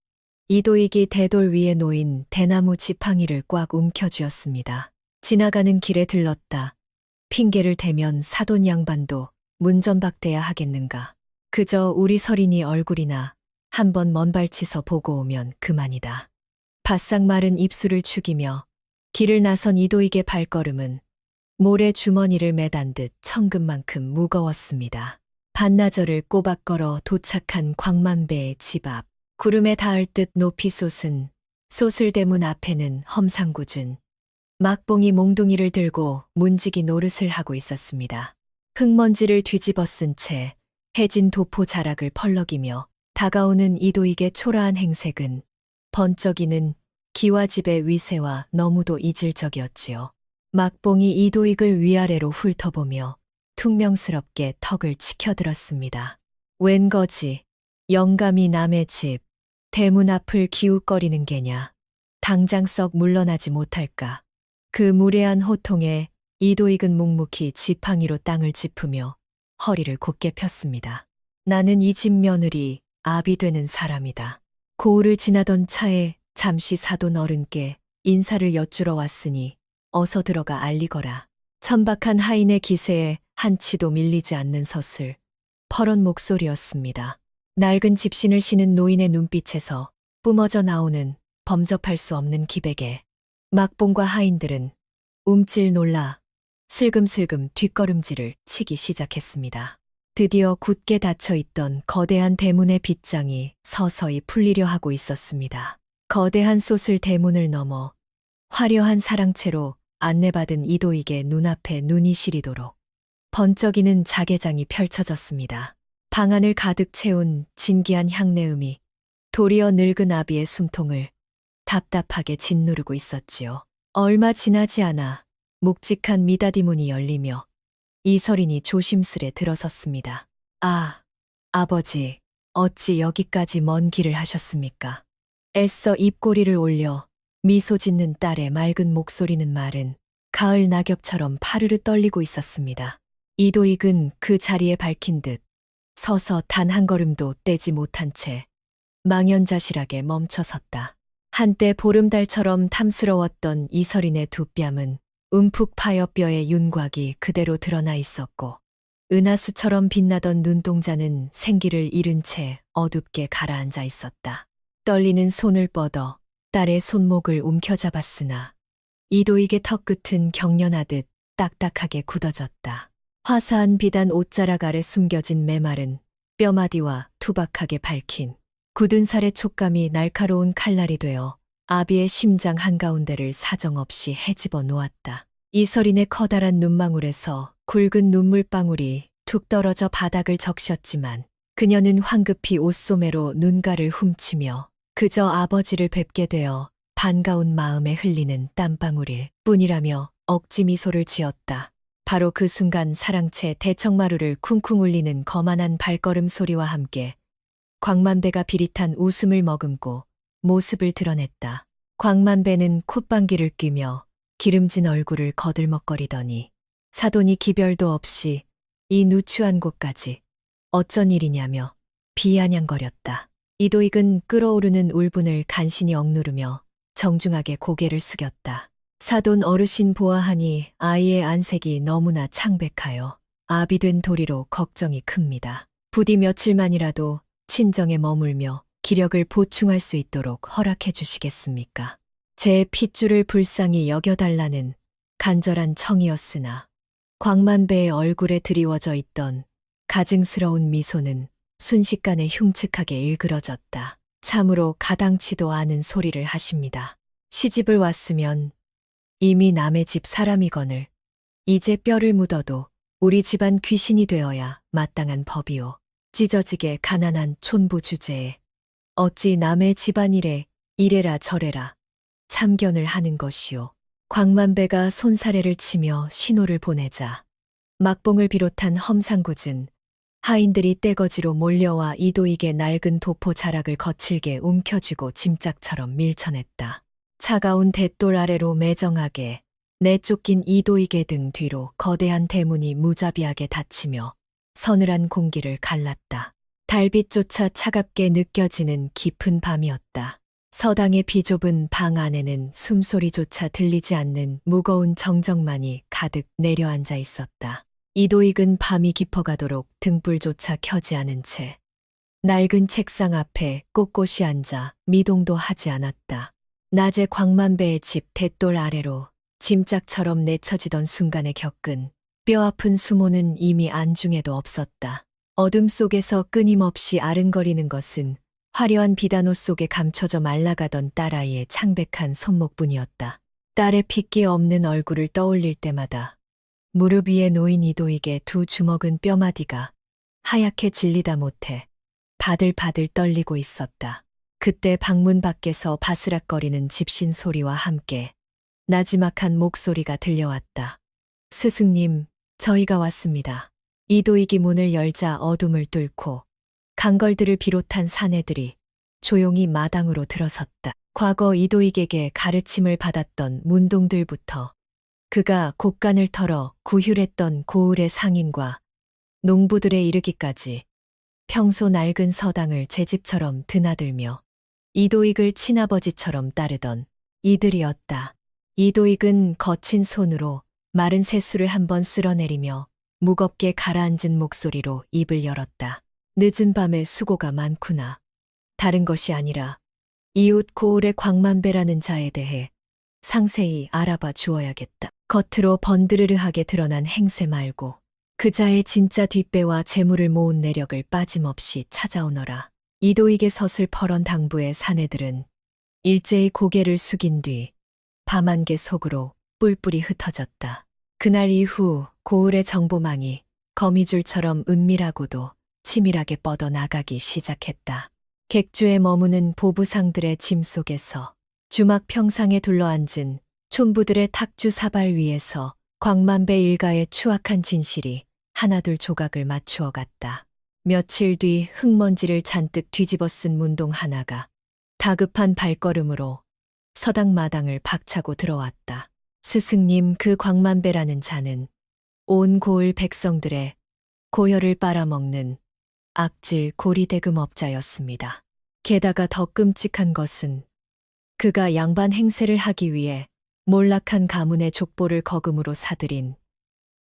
Speaker 1: 이도익이 대돌 위에 놓인 대나무 지팡이를 꽉 움켜쥐었습니다. 지나가는 길에 들렀다. 핑계를 대면 사돈 양반도 문전박대야 하겠는가. 그저 우리 설인이 얼굴이나 한번 먼발치서 보고 오면 그만이다. 바싹 마른 입술을 축이며 길을 나선 이도익의 발걸음은 모래 주머니를 매단 듯 천근만큼 무거웠습니다. 반나절을 꼬박 걸어 도착한 광만배의 집 앞. 구름에 닿을 듯 높이 솟은 소슬대문 앞에는 험상궂은 막봉이 몽둥이를 들고 문지기 노릇을 하고 있었습니다. 흙먼지를 뒤집어 쓴 채 해진 도포 자락을 펄럭이며 다가오는 이도익의 초라한 행색은 번쩍이는 기와집의 위세와 너무도 이질적이었지요. 막봉이 이도익을 위아래로 훑어보며 퉁명스럽게 턱을 치켜들었습니다. 웬 거지, 영감이 남의 집, 대문 앞을 기웃거리는 게냐. 당장 썩 물러나지 못할까. 그 무례한 호통에 이도익은 묵묵히 지팡이로 땅을 짚으며 허리를 곧게 폈습니다. 나는 이 집 며느리, 아비 되는 사람이다. 고을을 지나던 차에 잠시 사돈 어른께 인사를 여쭈러 왔으니 어서 들어가 알리거라. 천박한 하인의 기세에 한치도 밀리지 않는 서슬, 퍼런 목소리였습니다. 낡은 집신을 신은 노인의 눈빛에서 뿜어져 나오는 범접할 수 없는 기백에 막봉과 하인들은 움찔 놀라 슬금슬금 뒷걸음질을 치기 시작했습니다. 드디어 굳게 닫혀있던 거대한 대문의 빗장이 서서히 풀리려 하고 있었습니다. 거대한 솥을 대문을 넘어 화려한 사랑채로 안내받은 이도익의 눈앞에 눈이 시리도록 번쩍이는 자개장이 펼쳐졌습니다. 방안을 가득 채운 진기한 향내음이 도리어 늙은 아비의 숨통을 답답하게 짓누르고 있었지요. 얼마 지나지 않아 묵직한 미닫이 문이 열리며 이설인이 조심스레 들어섰습니다. 아, 아버지, 어찌 여기까지 먼 길을 하셨습니까? 애써 입꼬리를 올려 미소 짓는 딸의 맑은 목소리는 말은 가을 낙엽처럼 파르르 떨리고 있었습니다. 이도익은 그 자리에 밝힌 듯 서서 단 한 걸음도 떼지 못한 채 망연자실하게 멈춰섰다. 한때 보름달처럼 탐스러웠던 이설인의 두 뺨은 움푹 파여 뼈의 윤곽이 그대로 드러나 있었고 은하수처럼 빛나던 눈동자는 생기를 잃은 채 어둡게 가라앉아 있었다. 떨리는 손을 뻗어 딸의 손목을 움켜잡았으나 이도익의 턱끝은 경련하듯 딱딱하게 굳어졌다. 화사한 비단 옷자락 아래 숨겨진 메마른 뼈마디와 투박하게 밝힌 굳은 살의 촉감이 날카로운 칼날이 되어 아비의 심장 한가운데를 사정없이 헤집어 놓았다. 이설인의 커다란 눈망울에서 굵은 눈물방울이 툭 떨어져 바닥을 적셨지만 그녀는 황급히 옷소매로 눈가를 훔치며 그저 아버지를 뵙게 되어 반가운 마음에 흘리는 땀방울일 뿐이라며 억지 미소를 지었다. 바로 그 순간 사랑채 대청마루를 쿵쿵 울리는 거만한 발걸음 소리와 함께 광만배가 비릿한 웃음을 머금고 모습을 드러냈다. 광만배는 콧방귀를 뀌며 기름진 얼굴을 거들먹거리더니 사돈이 기별도 없이 이 누추한 곳까지 어쩐 일이냐며 비아냥거렸다. 이도익은 끓어오르는 울분을 간신히 억누르며 정중하게 고개를 숙였다. 사돈 어르신 보아하니 아이의 안색이 너무나 창백하여 아비된 도리로 걱정이 큽니다. 부디 며칠만이라도 친정에 머물며 기력을 보충할 수 있도록 허락해 주시겠습니까? 제 핏줄을 불쌍히 여겨달라는 간절한 청이었으나 광만배의 얼굴에 드리워져 있던 가증스러운 미소는 순식간에 흉측하게 일그러졌다. 참으로 가당치도 않은 소리를 하십니다. 시집을 왔으면 이미 남의 집 사람이거늘 이제 뼈를 묻어도 우리 집안 귀신이 되어야 마땅한 법이오. 찢어지게 가난한 촌부 주제에 어찌 남의 집안일에 이래라 저래라 참견을 하는 것이오. 광만배가 손사래를 치며 신호를 보내자 막봉을 비롯한 험상궂은 하인들이 떼거지로 몰려와 이도익의 낡은 도포 자락을 거칠게 움켜쥐고 짐짝처럼 밀쳐냈다. 차가운 돛돌 아래로 매정하게 내쫓긴 이도익의 등 뒤로 거대한 대문이 무자비하게 닫히며 서늘한 공기를 갈랐다. 달빛조차 차갑게 느껴지는 깊은 밤이었다. 서당의 비좁은 방 안에는 숨소리조차 들리지 않는 무거운 정적만이 가득 내려앉아 있었다. 이도익은 밤이 깊어가도록 등불조차 켜지 않은 채 낡은 책상 앞에 꼿꼿이 앉아 미동도 하지 않았다. 낮에 광만배의 집 돛돌 아래로 짐짝처럼 내쳐지던 순간에 겪은 뼈아픈 수모는 이미 안중에도 없었다. 어둠 속에서 끊임없이 아른거리는 것은 화려한 비단옷 속에 감춰져 말라가던 딸아이의 창백한 손목뿐이었다. 딸의 핏기 없는 얼굴을 떠올릴 때마다 무릎 위에 놓인 이도익의 두 주먹은 뼈마디가 하얗게 질리다 못해 바들바들 떨리고 있었다. 그때 방문 밖에서 바스락거리는 집신 소리와 함께 나지막한 목소리가 들려왔다. 스승님, 저희가 왔습니다. 이도익이 문을 열자 어둠을 뚫고 강걸들을 비롯한 사내들이 조용히 마당으로 들어섰다. 과거 이도익에게 가르침을 받았던 문동들부터 그가 곡간을 털어 구휼했던 고을의 상인과 농부들에 이르기까지 평소 낡은 서당을 제 집처럼 드나들며 이도익을 친아버지처럼 따르던 이들이었다. 이도익은 거친 손으로 마른 새술을 한번 쓸어내리며 무겁게 가라앉은 목소리로 입을 열었다. 늦은 밤에 수고가 많구나. 다른 것이 아니라 이웃 고을의 광만배라는 자에 대해 상세히 알아봐 주어야겠다. 겉으로 번드르르하게 드러난 행세 말고 그 자의 진짜 뒷배와 재물을 모은 내력을 빠짐없이 찾아오너라. 이도익의 서슬퍼런 당부의 사내들은 일제히 고개를 숙인 뒤 밤안개 속으로 뿔뿔이 흩어졌다. 그날 이후 고을의 정보망이 거미줄처럼 은밀하고도 치밀하게 뻗어나가기 시작했다. 객주에 머무는 보부상들의 짐 속에서 주막 평상에 둘러앉은 촌부들의 탁주 사발 위에서 광만배 일가의 추악한 진실이 하나둘 조각을 맞추어 갔다. 며칠 뒤 흙먼지를 잔뜩 뒤집어 쓴 문동 하나가 다급한 발걸음으로 서당 마당을 박차고 들어왔다. 스승님, 그 광만배라는 자는 온 고을 백성들의 고혈을 빨아먹는 악질 고리대금업자였습니다. 게다가 더 끔찍한 것은 그가 양반 행세를 하기 위해 몰락한 가문의 족보를 거금으로 사들인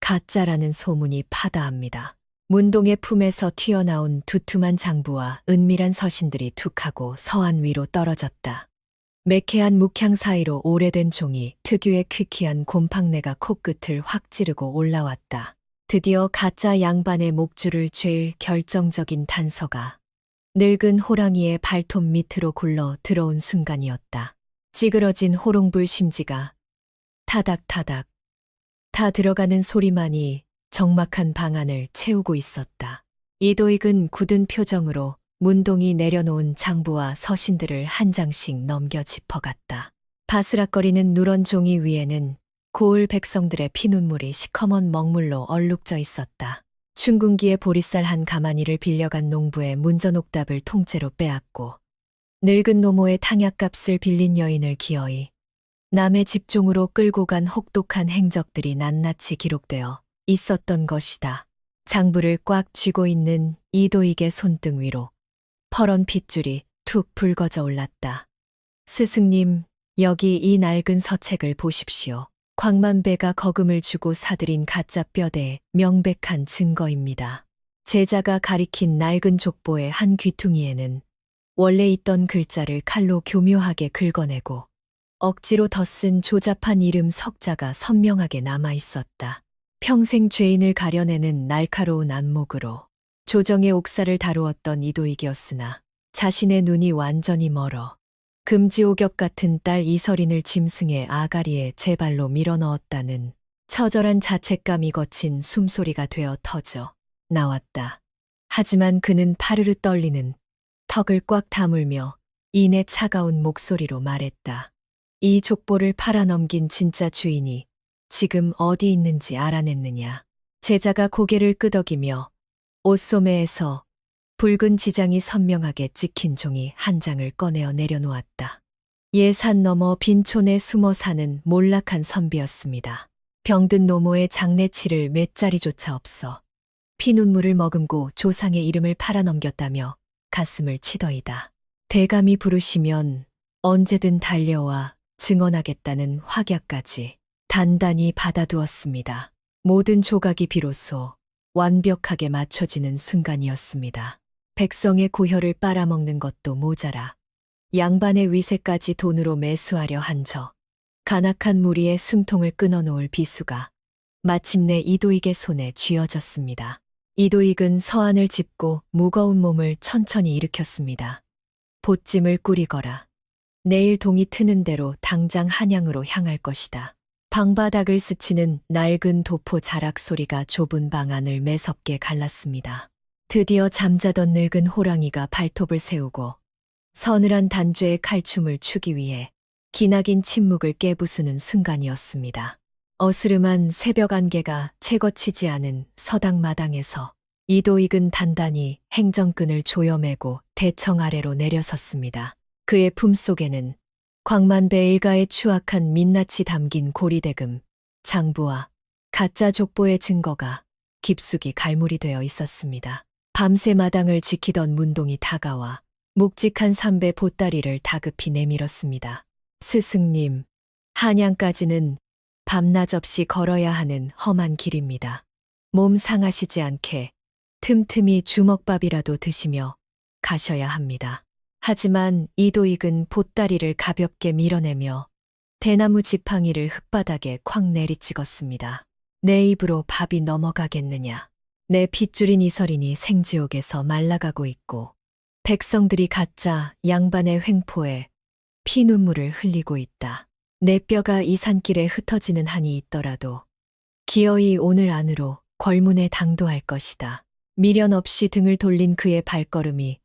Speaker 1: 가짜라는 소문이 파다합니다. 문동의 품에서 튀어나온 두툼한 장부와 은밀한 서신들이 툭하고 서안 위로 떨어졌다. 매캐한 묵향 사이로 오래된 종이 특유의 퀴퀴한 곰팡내가 코끝을 확 찌르고 올라왔다. 드디어 가짜 양반의 목줄을 쥘 결정적인 단서가 늙은 호랑이의 발톱 밑으로 굴러 들어온 순간이었다. 찌그러진 호롱불 심지가 타닥타닥 다 들어가는 소리만이 적막한 방안을 채우고 있었다. 이도익은 굳은 표정으로 문동이 내려놓은 장부와 서신들을 한 장씩 넘겨 짚어갔다. 바스락거리는 누런 종이 위에는 고을 백성들의 피눈물이 시커먼 먹물로 얼룩져 있었다. 춘궁기에 보리쌀 한 가마니를 빌려간 농부의 문전옥답을 통째로 빼앗고 늙은 노모의 탕약값을 빌린 여인을 기어이 남의 집종으로 끌고 간 혹독한 행적들이 낱낱이 기록되어 있었던 것이다. 장부를 꽉 쥐고 있는 이도익의 손등 위로 퍼런 핏줄이 툭 붉어져 올랐다. 스승님, 여기 이 낡은 서책을 보십시오. 광만배가 거금을 주고 사들인 가짜 뼈대의 명백한 증거입니다. 제자가 가리킨 낡은 족보의 한 귀퉁이에는 원래 있던 글자를 칼로 교묘하게 긁어내고 억지로 덧쓴 조잡한 이름 석자가 선명하게 남아 있었다. 평생 죄인을 가려내는 날카로운 안목으로 조정의 옥사를 다루었던 이도익이었으나 자신의 눈이 완전히 멀어 금지옥엽 같은 딸 이설인을 짐승의 아가리에 제 발로 밀어넣었다는 처절한 자책감이 거친 숨소리가 되어 터져 나왔다. 하지만 그는 파르르 떨리는 턱을 꽉 다물며 이내 차가운 목소리로 말했다. 이 족보를 팔아넘긴 진짜 주인이 지금 어디 있는지 알아냈느냐. 제자가 고개를 끄덕이며 옷소매에서 붉은 지장이 선명하게 찍힌 종이 한 장을 꺼내어 내려놓았다. 예산 너머 빈촌에 숨어 사는 몰락한 선비였습니다. 병든 노모의 장례치를 몇 자리조차 없어 피눈물을 머금고 조상의 이름을 팔아넘겼다며 가슴을 치더이다. 대감이 부르시면 언제든 달려와 증언하겠다는 확약까지 단단히 받아두었습니다. 모든 조각이 비로소 완벽하게 맞춰지는 순간이었습니다. 백성의 고혈을 빨아먹는 것도 모자라 양반의 위세까지 돈으로 매수하려 한 저 간악한 무리의 숨통을 끊어놓을 비수가 마침내 이도익의 손에 쥐어졌습니다. 이도익은 서안을 짚고 무거운 몸을 천천히 일으켰습니다. 보찜을 꾸리거라. 내일 동이 트는 대로 당장 한양으로 향할 것이다. 방바닥을 스치는 낡은 도포 자락 소리가 좁은 방 안을 매섭게 갈랐습니다. 드디어 잠자던 늙은 호랑이가 발톱을 세우고 서늘한 단죄의 칼춤을 추기 위해 기나긴 침묵을 깨부수는 순간이었습니다. 어스름한 새벽 안개가 채 거치지 않은 서당 마당에서 이도익은 단단히 행정끈을 조여매고 대청 아래로 내려섰습니다. 그의 품속에는 광만배 일가의 추악한 민낯이 담긴 고리대금, 장부와 가짜 족보의 증거가 깊숙이 갈무리 되어 있었습니다. 밤새 마당을 지키던 문동이 다가와 묵직한 삼배 보따리를 다급히 내밀었습니다. 스승님, 한양까지는 밤낮 없이 걸어야 하는 험한 길입니다. 몸 상하시지 않게 틈틈이 주먹밥이라도 드시며 가셔야 합니다. 하지만 이도익은 보따리를 가볍게 밀어내며 대나무 지팡이를 흙바닥에 콱 내리찍었습니다. 내 입으로 밥이 넘어가겠느냐. 내 핏줄인 이설인이 생지옥에서 말라가고 있고 백성들이 가짜 양반의 횡포에 피눈물을 흘리고 있다. 내 뼈가 이 산길에 흩어지는 한이 있더라도 기어이 오늘 안으로 궐문에 당도할 것이다. 미련 없이 등을 돌린 그의 발걸음이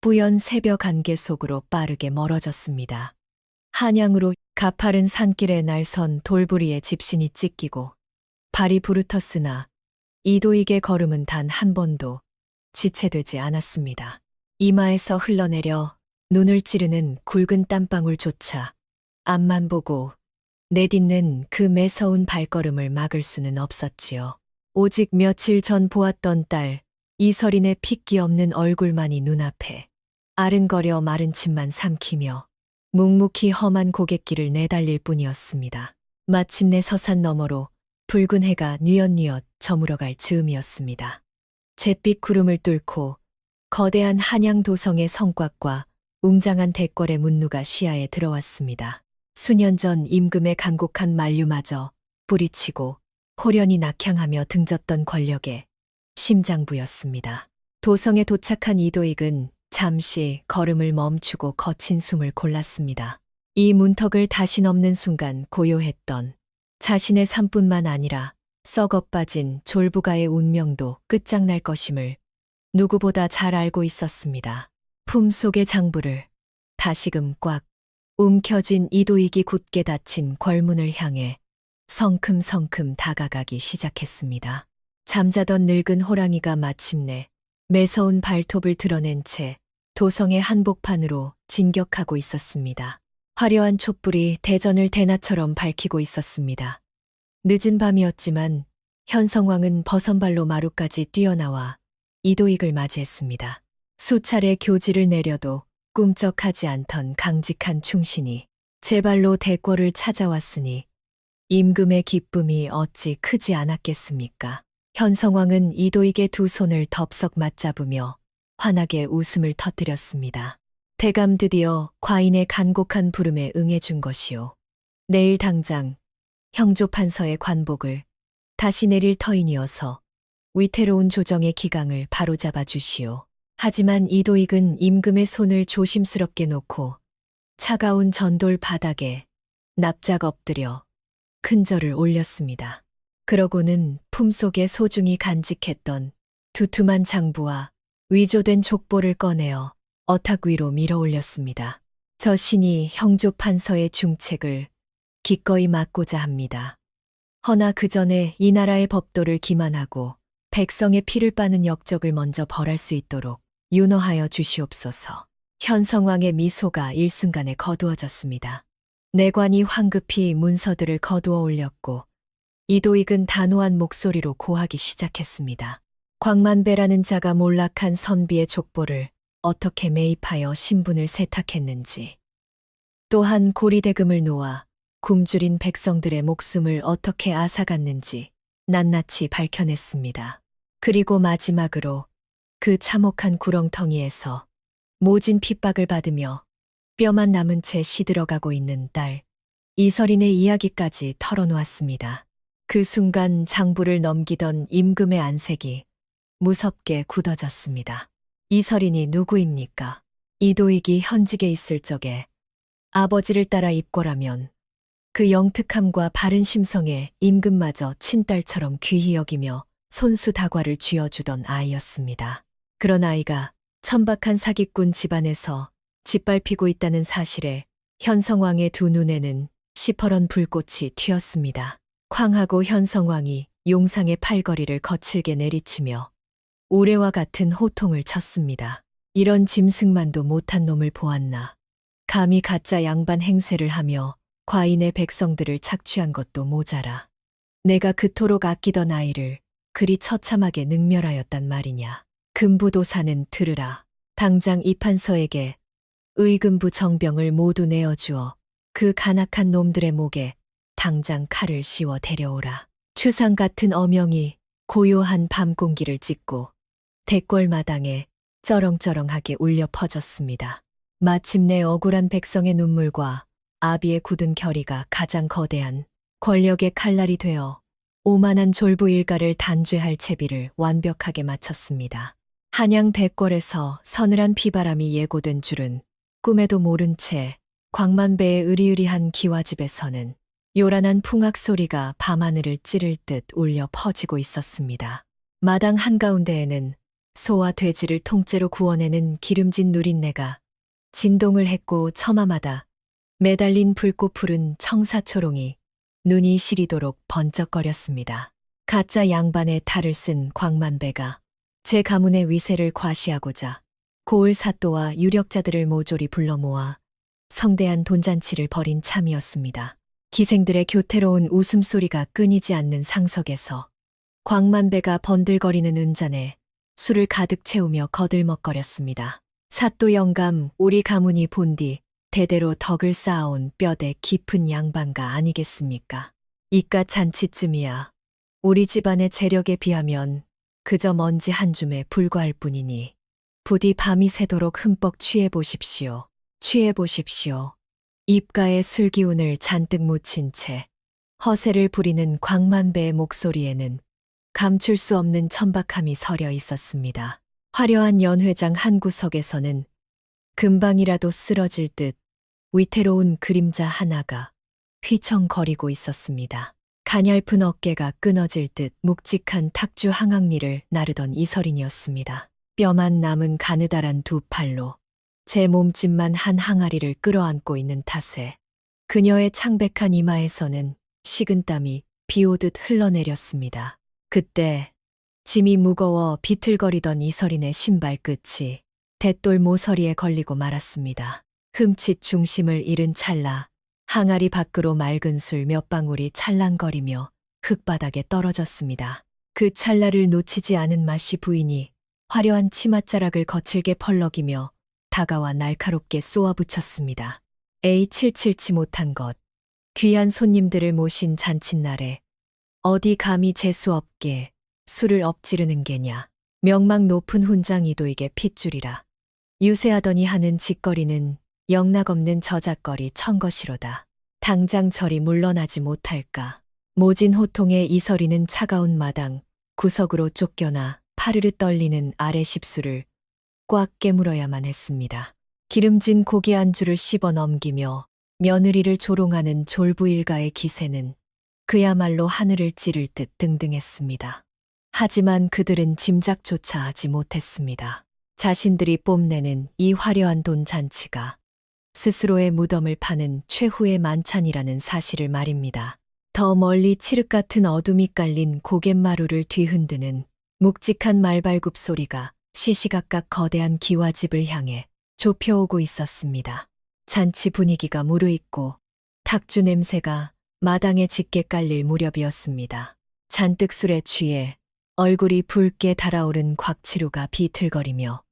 Speaker 1: 뿌연 새벽 안개 속으로 빠르게 멀어졌습니다. 한양으로 가파른 산길에 날선 돌부리에 집신이 찢기고 발이 부르텄으나 이도익의 걸음은 단 한 번도 지체되지 않았습니다. 이마에서 흘러내려 눈을 찌르는 굵은 땀방울조차 앞만 보고 내딛는 그 매서운 발걸음을 막을 수는 없었지요. 오직 며칠 전 보았던 딸 이설인의 핏기 없는 얼굴만이 눈앞에 아른거려 마른 침만 삼키며 묵묵히 험한 고갯길을 내달릴 뿐이었습니다. 마침내 서산 너머로 붉은 해가 뉘엿뉘엿 저물어갈 즈음이었습니다. 잿빛 구름을 뚫고 거대한 한양 도성의 성곽과 웅장한 대궐의 문루가 시야에 들어왔습니다. 수년 전 임금의 간곡한 만류마저 뿌리치고 호련히 낙향하며 등졌던 권력의 심장부였습니다. 도성에 도착한 이도익은 잠시 걸음을 멈추고 거친 숨을 골랐습니다. 이 문턱을 다시 넘는 순간 고요했던 자신의 삶뿐만 아니라 썩어 빠진 졸부가의 운명도 끝장날 것임을 누구보다 잘 알고 있었습니다. 품속의 장부를 다시금 꽉 움켜쥔 이도익이 굳게 닫힌 궐문을 향해 성큼성큼 다가가기 시작했습니다. 잠자던 늙은 호랑이가 마침내 매서운 발톱을 드러낸 채 도성의 한복판으로 진격하고 있었습니다. 화려한 촛불이 대전을 대낮처럼 밝히고 있었습니다. 늦은 밤이었지만 현성왕은 버선발로 마루까지 뛰어나와 이도익을 맞이했습니다. 수차례 교지를 내려도 꿈쩍하지 않던 강직한 충신이 제 발로 대궐을 찾아왔으니 임금의 기쁨이 어찌 크지 않았겠습니까? 현성왕은 이도익의 두 손을 덥석 맞잡으며 환하게 웃음을 터뜨렸습니다. 대감 드디어 과인의 간곡한 부름에 응해준 것이오. 내일 당장 형조판서의 관복을 다시 내릴 터이니어서 위태로운 조정의 기강을 바로잡아 주시오. 하지만 이도익은 임금의 손을 조심스럽게 놓고 차가운 전돌 바닥에 납작 엎드려 큰절을 올렸습니다. 그러고는 품속에 소중히 간직했던 두툼한 장부와 위조된 족보를 꺼내어 어탁 위로 밀어 올렸습니다. 저 신이 형조판서의 중책을 기꺼이 맡고자 합니다. 허나 그 전에 이 나라의 법도를 기만하고 백성의 피를 빠는 역적을 먼저 벌할 수 있도록 윤허하여 주시옵소서. 현성왕의 미소가 일순간에 거두어졌습니다. 내관이 황급히 문서들을 거두어 올렸고 이도익은 단호한 목소리로 고하기 시작했습니다. 광만배라는 자가 몰락한 선비의 족보를 어떻게 매입하여 신분을 세탁했는지, 또한 고리대금을 놓아 굶주린 백성들의 목숨을 어떻게 앗아갔는지 낱낱이 밝혀냈습니다. 그리고 마지막으로 그 참혹한 구렁텅이에서 모진 핍박을 받으며 뼈만 남은 채 시들어가고 있는 딸 이설인의 이야기까지 털어놓았습니다. 그 순간 장부를 넘기던 임금의 안색이 무섭게 굳어졌습니다. 이설인이 누구입니까? 이도익이 현직에 있을 적에 아버지를 따라 입고라면 그 영특함과 바른 심성에 임금마저 친딸처럼 귀히 여기며 손수다과를 쥐어주던 아이였습니다. 그런 아이가 천박한 사기꾼 집안에서 짓밟히고 있다는 사실에 현성왕의 두 눈에는 시퍼런 불꽃이 튀었습니다. 쾅하고 현성왕이 용상의 팔걸이를 거칠게 내리치며 우레와 같은 호통을 쳤습니다. 이런 짐승만도 못한 놈을 보았나. 감히 가짜 양반 행세를 하며 과인의 백성들을 착취한 것도 모자라. 내가 그토록 아끼던 아이를 그리 처참하게 능멸하였단 말이냐. 금부도사는 들으라. 당장 이판서에게 의금부 정병을 모두 내어주어 그 간악한 놈들의 목에 당장 칼을 씌워 데려오라. 추상 같은 어명이 고요한 밤 공기를 찢고 대궐마당에 쩌렁쩌렁하게 울려 퍼졌습니다. 마침내 억울한 백성의 눈물과 아비의 굳은 결의가 가장 거대한 권력의 칼날이 되어 오만한 졸부 일가를 단죄할 채비를 완벽하게 마쳤습니다. 한양 대궐에서 서늘한 비바람이 예고된 줄은 꿈에도 모른 채 광만배의 으리으리한 기와집에서는 요란한 풍악 소리가 밤하늘을 찌를 듯 울려 퍼지고 있었습니다. 마당 한가운데에는 소와 돼지를 통째로 구워내는 기름진 누린내가 진동을 했고 처마마다 매달린 불꽃풀은 청사초롱이 눈이 시리도록 번쩍거렸습니다. 가짜 양반의 탈을 쓴 광만배가 제 가문의 위세를 과시하고자 고을 사또와 유력자들을 모조리 불러 모아 성대한 돈잔치를 벌인 참이었습니다. 기생들의 교태로운 웃음소리가 끊이지 않는 상석에서 광만배가 번들거리는 은잔에 술을 가득 채우며 거들먹거렸습니다. 사또 영감, 우리 가문이 본디 대대로 덕을 쌓아온 뼈대 깊은 양반가 아니겠습니까? 이깟 잔치쯤이야 우리 집안의 재력에 비하면 그저 먼지 한 줌에 불과할 뿐이니 부디 밤이 새도록 흠뻑 취해보십시오. 취해보십시오. 입가에 술기운을 잔뜩 묻힌 채 허세를 부리는 광만배의 목소리에는 감출 수 없는 천박함이 서려 있었습니다. 화려한 연회장 한 구석에서는 금방이라도 쓰러질 듯 위태로운 그림자 하나가 휘청거리고 있었습니다. 가냘픈 어깨가 끊어질 듯 묵직한 탁주 항악리를 나르던 이설인이었습니다. 뼈만 남은 가느다란 두 팔로 제 몸집만 한 항아리를 끌어안고 있는 탓에 그녀의 창백한 이마에서는 식은땀이 비오듯 흘러내렸습니다. 그때 짐이 무거워 비틀거리던 이설인의 신발 끝이 대돌 모서리에 걸리고 말았습니다. 흠칫 중심을 잃은 찰나 항아리 밖으로 맑은 술 몇 방울이 찰랑거리며 흙바닥에 떨어졌습니다. 그 찰나를 놓치지 않은 마씨 부인이 화려한 치맛자락을 거칠게 펄럭이며 다가와 날카롭게 쏘아붙였습니다. 에이 칠칠치 못한 것. 귀한 손님들을 모신 잔칫날에 어디 감히 재수없게 술을 엎지르는 게냐. 명망 높은 훈장 이도에게 핏줄이라. 유세하더니 하는 짓거리는 영락없는 저작거리 천것이로다. 당장 저리 물러나지 못할까. 모진 호통에 이설이는 차가운 마당 구석으로 쫓겨나 파르르 떨리는 아래 십수를 꽉 깨물어야만 했습니다. 기름진 고기 안주를 씹어 넘기며 며느리를 조롱하는 졸부 일가의 기세는 그야말로 하늘을 찌를 듯 등등했습니다. 하지만 그들은 짐작조차 하지 못했습니다. 자신들이 뽐내는 이 화려한 돈 잔치가 스스로의 무덤을 파는 최후의 만찬이라는 사실을 말입니다. 더 멀리 칠흑 같은 어둠이 깔린 고갯마루를 뒤흔드는 묵직한 말발굽 소리가 시시각각 거대한 기와집을 향해 좁혀오고 있었습니다. 잔치 분위기가 무르익고 탁주 냄새가 마당에 짙게 깔릴 무렵이었습니다. 잔뜩 술에 취해 얼굴이 붉게 달아오른 곽치루가 비틀거리며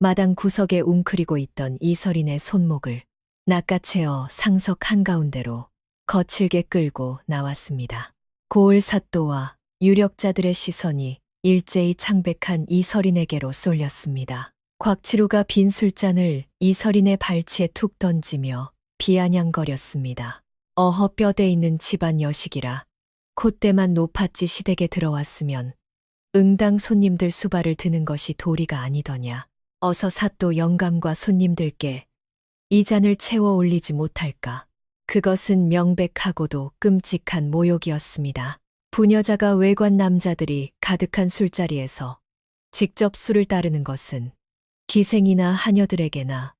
Speaker 1: 마당 구석에 웅크리고 있던 이설인의 손목을 낚아채어 상석 한가운데로 거칠게 끌고 나왔습니다. 고을 사또와 유력자들의 시선이 일제히 창백한 이설인에게로 쏠렸습니다. 곽치루가 빈 술잔을 이설인의 발치에 툭 던지며 비아냥거렸습니다. 어허 뼈대 있는 집안 여식이라 콧대만 높았지 시댁에 들어왔으면 응당 손님들 수발을 드는 것이 도리가 아니더냐. 어서 사또 영감과 손님들께 이 잔을 채워 올리지 못할까. 그것은 명백하고도 끔찍한 모욕이었습니다. 부녀자가 외관 남자들이 가득한 술자리에서 직접 술을 따르는 것은 기생이나 하녀들에게나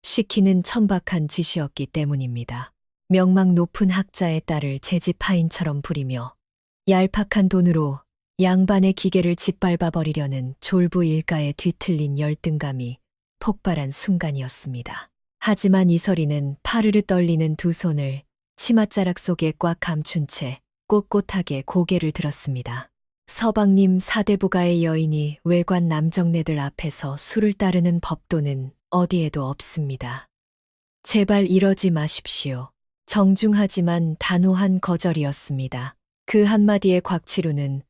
Speaker 1: 시키는 천박한 짓이었기 때문입니다. 명망 높은 학자의 딸을 제지파인처럼 부리며 얄팍한 돈으로 양반의 기계를 짓밟아 버리려는 졸부 일가의 뒤틀린 열등감이 폭발한 순간이었습니다. 하지만 이설이는 파르르 떨리는 두 손을 치맛자락 속에 꽉 감춘 채 꼿꼿하게 고개를 들었습니다. 서방님 사대부가의 여인이 외관 남정네들 앞에서 술을 따르는 법도는 어디에도 없습니다. 제발 이러지 마십시오. 정중하지만 단호한 거절이었습니다. 그 한마디에 곽치루는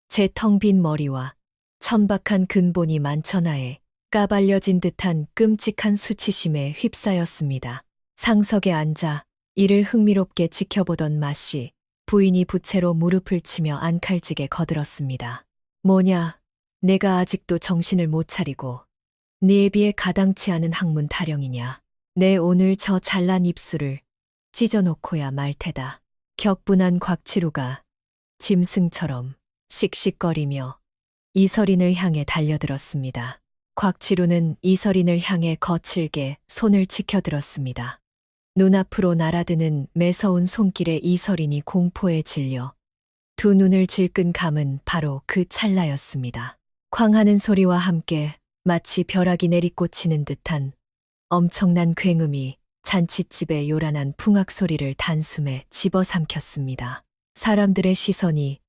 Speaker 1: 제 텅 빈 머리와 천박한 근본이 만천하에 까발려진 듯한 끔찍한 수치심에 휩싸였습니다. 상석에 앉아 이를 흥미롭게 지켜보던 마씨 부인이 부채로 무릎을 치며 안칼지게 거들었습니다. 뭐냐, 내가 아직도 정신을 못 차리고 네에 비해 가당치 않은 학문 타령이냐. 내 오늘 저 잘난 입술을 찢어놓고야 말 테다. 격분한 곽치루가 짐승처럼 씩씩거리며 이설인을 향해 달려들었습니다. 곽치루는 이설인을 향해 거칠게 손을 치켜들었습니다. 눈앞으로 날아드는 매서운 손길에 이설인이 공포에 질려 두 눈을 질끈 감은 바로 그 찰나였습니다. 쾅하는 소리와 함께 마치 벼락이 내리꽂히는 듯한 엄청난 굉음이 잔칫집의 요란한 풍악 소리를 단숨에 집어삼켰습니다. 사람들의 시선이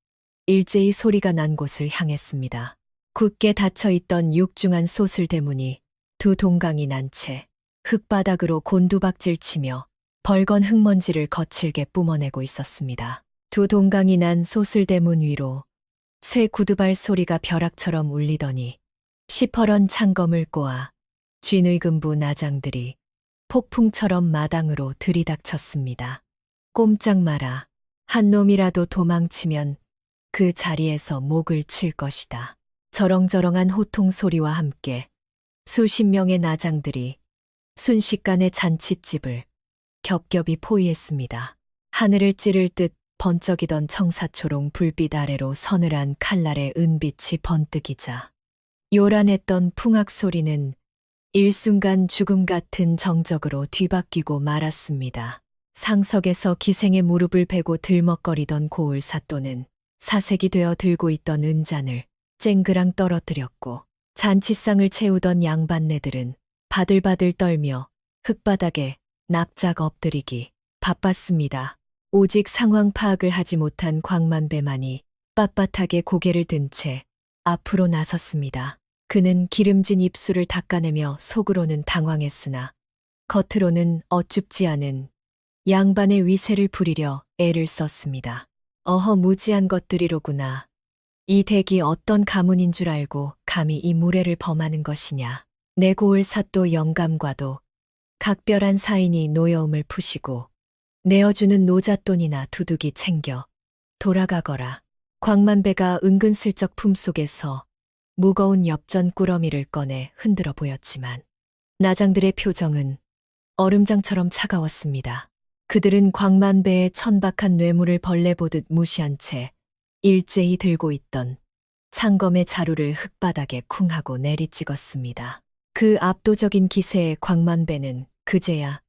Speaker 1: 일제히 소리가 난 곳을 향했습니다. 굳게 닫혀있던 육중한 소슬 대문이 두 동강이 난 채 흙바닥으로 곤두박질치며 벌건 흙먼지를 거칠게 뿜어내고 있었습니다. 두 동강이 난 소슬 대문 위로 쇠 구두발 소리가 벼락처럼 울리더니 시퍼런 창검을 꼬아 쥐의금부 나장들이 폭풍처럼 마당으로 들이닥쳤습니다. 꼼짝 마라. 한 놈이라도 도망치면 그 자리에서 목을 칠 것이다. 저렁저렁한 호통 소리와 함께 수십 명의 나장들이 순식간에 잔칫집을 겹겹이 포위했습니다. 하늘을 찌를 듯 번쩍이던 청사초롱 불빛 아래로 서늘한 칼날의 은빛이 번뜩이자 요란했던 풍악 소리는 일순간 죽음 같은 정적으로 뒤바뀌고 말았습니다. 상석에서 기생의 무릎을 베고 들먹거리던 고을 사또는 사색이 되어 들고 있던 은잔을 쨍그랑 떨어뜨렸고 잔치상을 채우던 양반네들은 바들바들 떨며 흙바닥에 납작 엎드리기 바빴습니다. 오직 상황 파악을 하지 못한 광만배만이 빳빳하게 고개를 든 채 앞으로 나섰습니다. 그는 기름진 입술을 닦아내며 속으로는 당황했으나 겉으로는 어쭙지 않은 양반의 위세를 부리려 애를 썼습니다. 어허, 무지한 것들이로구나. 이 댁이 어떤 가문인 줄 알고 감히 이 무례를 범하는 것이냐. 내 고을 사또 영감과도 각별한 사인이 노여움을 푸시고 내어주는 노잣돈이나 두둑이 챙겨 돌아가거라. 광만배가 은근슬쩍 품속에서 무거운 엽전 꾸러미를 꺼내 흔들어 보였지만 나장들의 표정은 얼음장처럼 차가웠습니다. 그들은 광만배의 천박한 뇌물을 벌레 보듯 무시한 채 일제히 들고 있던 창검의 자루를 흙바닥에 쿵 하고 내리찍었습니다. 그 압도적인 기세에 광만배는 그제야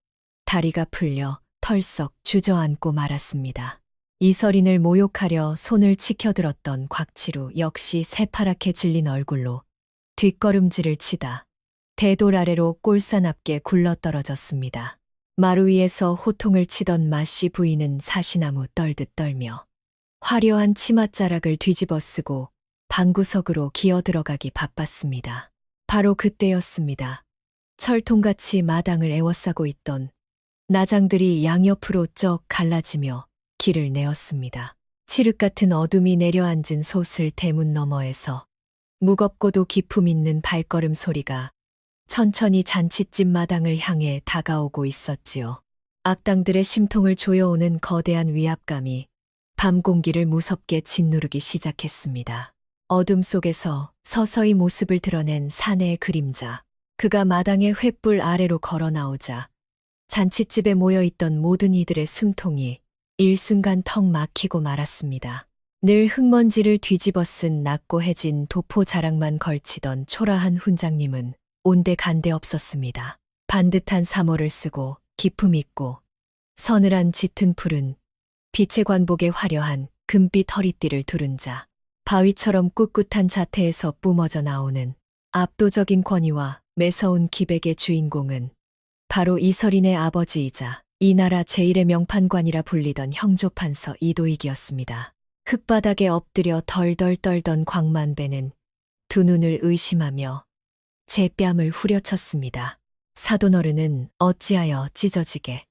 Speaker 1: 다리가 풀려 털썩 주저앉고 말았습니다. 이설인을 모욕하려 손을 치켜들었던 곽치루 역시 새파랗게 질린 얼굴로 뒷걸음질을 치다 대돌 아래로 꼴사납게 굴러떨어졌습니다. 마루 위에서 호통을 치던 마씨 부인은 사시나무 떨듯 떨며 화려한 치맛자락을 뒤집어 쓰고 방구석으로 기어들어가기 바빴습니다. 바로 그때였습니다. 철통같이 마당을 에워싸고 있던 나장들이 양옆으로 쩍 갈라지며 길을 내었습니다. 칠흑 같은 어둠이 내려앉은 소슬 대문 너머에서 무겁고도 기품 있는 발걸음 소리가 천천히 잔칫집 마당을 향해 다가오고 있었지요. 악당들의 심통을 조여오는 거대한 위압감이 밤 공기를 무섭게 짓누르기 시작했습니다. 어둠 속에서 서서히 모습을 드러낸 사내의 그림자. 그가 마당의 횃불 아래로 걸어 나오자 잔칫집에 모여있던 모든 이들의 숨통이 일순간 턱 막히고 말았습니다. 늘 흙먼지를 뒤집어 쓴 낮고 해진 도포 자락만 걸치던 초라한 훈장님은 온데간데 없었습니다. 반듯한 사모를 쓰고 기품 있고 서늘한 짙은 푸른 빛의 관복에 화려한 금빛 허리띠를 두른 자, 바위처럼 꿋꿋한 자태에서 뿜어져 나오는 압도적인 권위와 매서운 기백의 주인공은 바로 이설인의 아버지이자 이 나라 제1의 명판관이라 불리던 형조판서 이도익이었습니다. 흙바닥에 엎드려 덜덜 떨던 광만배는 두 눈을 의심하며 제 뺨을 후려쳤습니다. 사돈어른은 어찌하여 찢어지게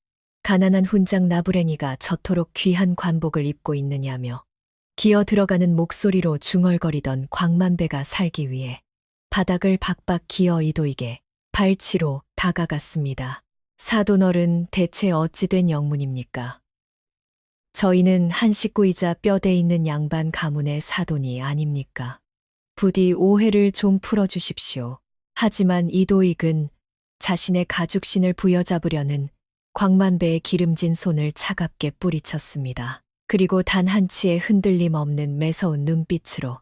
Speaker 1: 가난한 훈장 나부랭이가 저토록 귀한 관복을 입고 있느냐며 기어 들어가는 목소리로 중얼거리던 광만배가 살기 위해 바닥을 박박 기어 이도익에 발치로 다가갔습니다. 사돈어른, 대체 어찌된 영문입니까? 저희는 한 식구이자 뼈대 있는 양반 가문의 사돈이 아닙니까? 부디 오해를 좀 풀어주십시오. 하지만 이도익은 자신의 가죽신을 부여잡으려는 광만배의 기름진 손을 차갑게 뿌리쳤습니다. 그리고 단 한치의 흔들림 없는 매서운 눈빛으로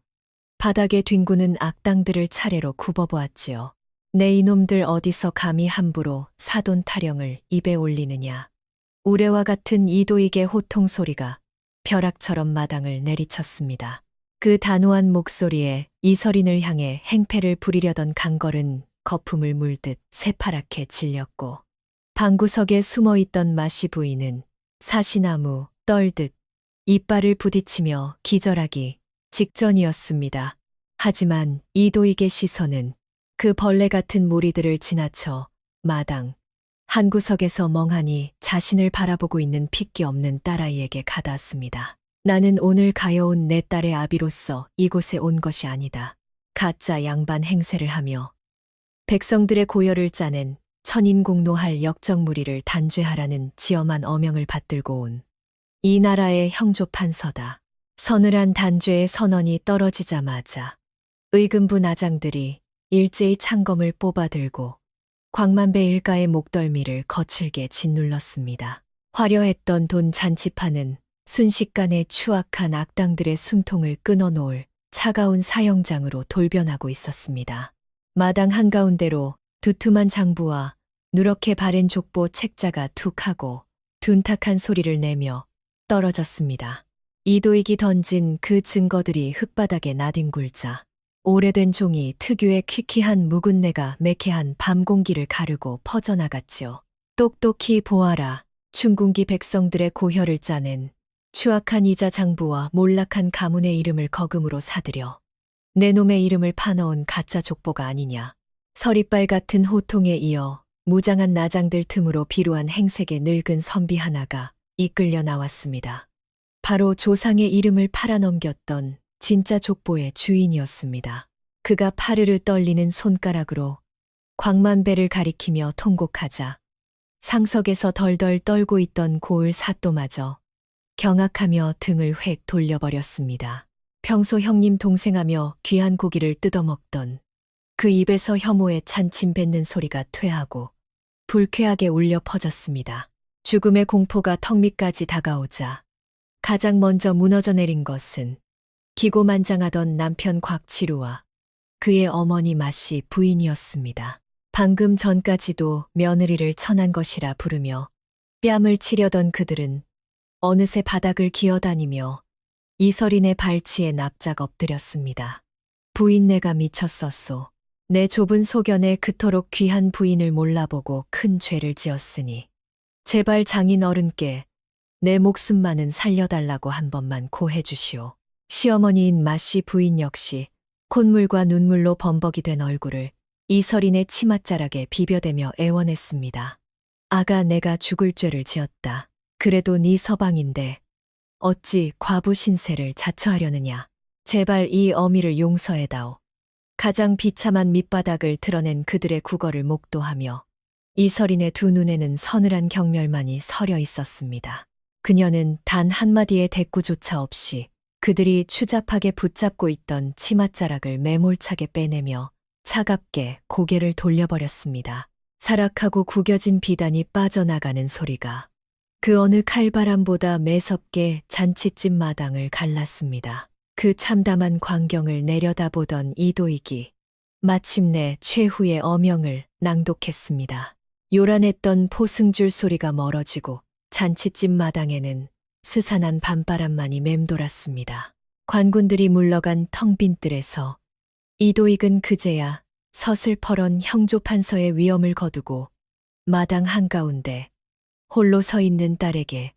Speaker 1: 바닥에 뒹구는 악당들을 차례로 굽어보았지요. 내 이놈들 어디서 감히 함부로 사돈 타령을 입에 올리느냐. 우레와 같은 이도익의 호통 소리가 벼락처럼 마당을 내리쳤습니다. 그 단호한 목소리에 이설인을 향해 행패를 부리려던 강걸은 거품을 물듯 새파랗게 질렸고 방구석에 숨어있던 마씨 부인은 사시나무 떨듯 이빨을 부딪히며 기절하기 직전이었습니다. 하지만 이도익의 시선은 그 벌레 같은 무리들을 지나쳐 마당 한 구석에서 멍하니 자신을 바라보고 있는 핏기 없는 딸아이에게 가닿았습니다. 나는 오늘 가여운 내 딸의 아비로서 이곳에 온 것이 아니다. 가짜 양반 행세를 하며 백성들의 고열을 짜낸 천인공노할 역적무리를 단죄하라는 지엄한 어명을 받들고 온 이 나라의 형조판서다. 서늘한 단죄의 선언이 떨어지자마자 의금부 나장들이 일제히 창검을 뽑아들고 광만배 일가의 목덜미를 거칠게 짓눌렀습니다. 화려했던 돈 잔치판은 순식간에 추악한 악당들의 숨통을 끊어놓을 차가운 사형장으로 돌변하고 있었습니다. 마당 한가운데로 두툼한 장부와 누렇게 바랜 족보 책자가 툭하고 둔탁한 소리를 내며 떨어졌습니다. 이도익이 던진 그 증거들이 흙바닥에 나뒹굴자 오래된 종이 특유의 퀴퀴한 묵은내가 매캐한 밤 공기를 가르고 퍼져나갔지요. 똑똑히 보아라. 춘궁기 백성들의 고혈을 짜낸 추악한 이자 장부와 몰락한 가문의 이름을 거금으로 사들여 내 놈의 이름을 파넣은 가짜 족보가 아니냐. 서리빨 같은 호통에 이어 무장한 나장들 틈으로 비루한 행색의 늙은 선비 하나가 이끌려 나왔습니다. 바로 조상의 이름을 팔아넘겼던 진짜 족보의 주인이었습니다. 그가 파르르 떨리는 손가락으로 광만배를 가리키며 통곡하자 상석에서 덜덜 떨고 있던 고을 사또마저 경악하며 등을 획 돌려버렸습니다. 평소 형님 동생하며 귀한 고기를 뜯어먹던 그 입에서 혐오의 찬침 뱉는 소리가 퇴하고 불쾌하게 울려 퍼졌습니다. 죽음의 공포가 턱 밑까지 다가오자 가장 먼저 무너져 내린 것은 기고만장하던 남편 곽치루와 그의 어머니 마씨 부인이었습니다. 방금 전까지도 며느리를 천한 것이라 부르며 뺨을 치려던 그들은 어느새 바닥을 기어다니며 이설인의 발치에 납작 엎드렸습니다. 부인네가 미쳤었소. 내 좁은 소견에 그토록 귀한 부인을 몰라보고 큰 죄를 지었으니 제발 장인 어른께 내 목숨만은 살려달라고 한 번만 고해 주시오. 시어머니인 마씨 부인 역시 콧물과 눈물로 범벅이 된 얼굴을 이설인의 치맛자락에 비벼대며 애원했습니다. 아가 내가 죽을 죄를 지었다. 그래도 네 서방인데 어찌 과부 신세를 자처하려느냐. 제발 이 어미를 용서해다오. 가장 비참한 밑바닥을 드러낸 그들의 구걸을 목도하며 이설인의 두 눈에는 서늘한 경멸만이 서려 있었습니다. 그녀는 단 한마디의 대꾸조차 없이 그들이 추잡하게 붙잡고 있던 치맛자락을 매몰차게 빼내며 차갑게 고개를 돌려버렸습니다. 사락하고 구겨진 비단이 빠져나가는 소리가 그 어느 칼바람보다 매섭게 잔치집 마당을 갈랐습니다. 그 참담한 광경을 내려다보던 이도익이 마침내 최후의 어명을 낭독했습니다. 요란했던 포승줄 소리가 멀어지고 잔치집 마당에는 스산한 밤바람만이 맴돌았습니다. 관군들이 물러간 텅 빈 뜰에서 이도익은 그제야 서슬퍼런 형조판서의 위엄을 거두고 마당 한가운데 홀로 서 있는 딸에게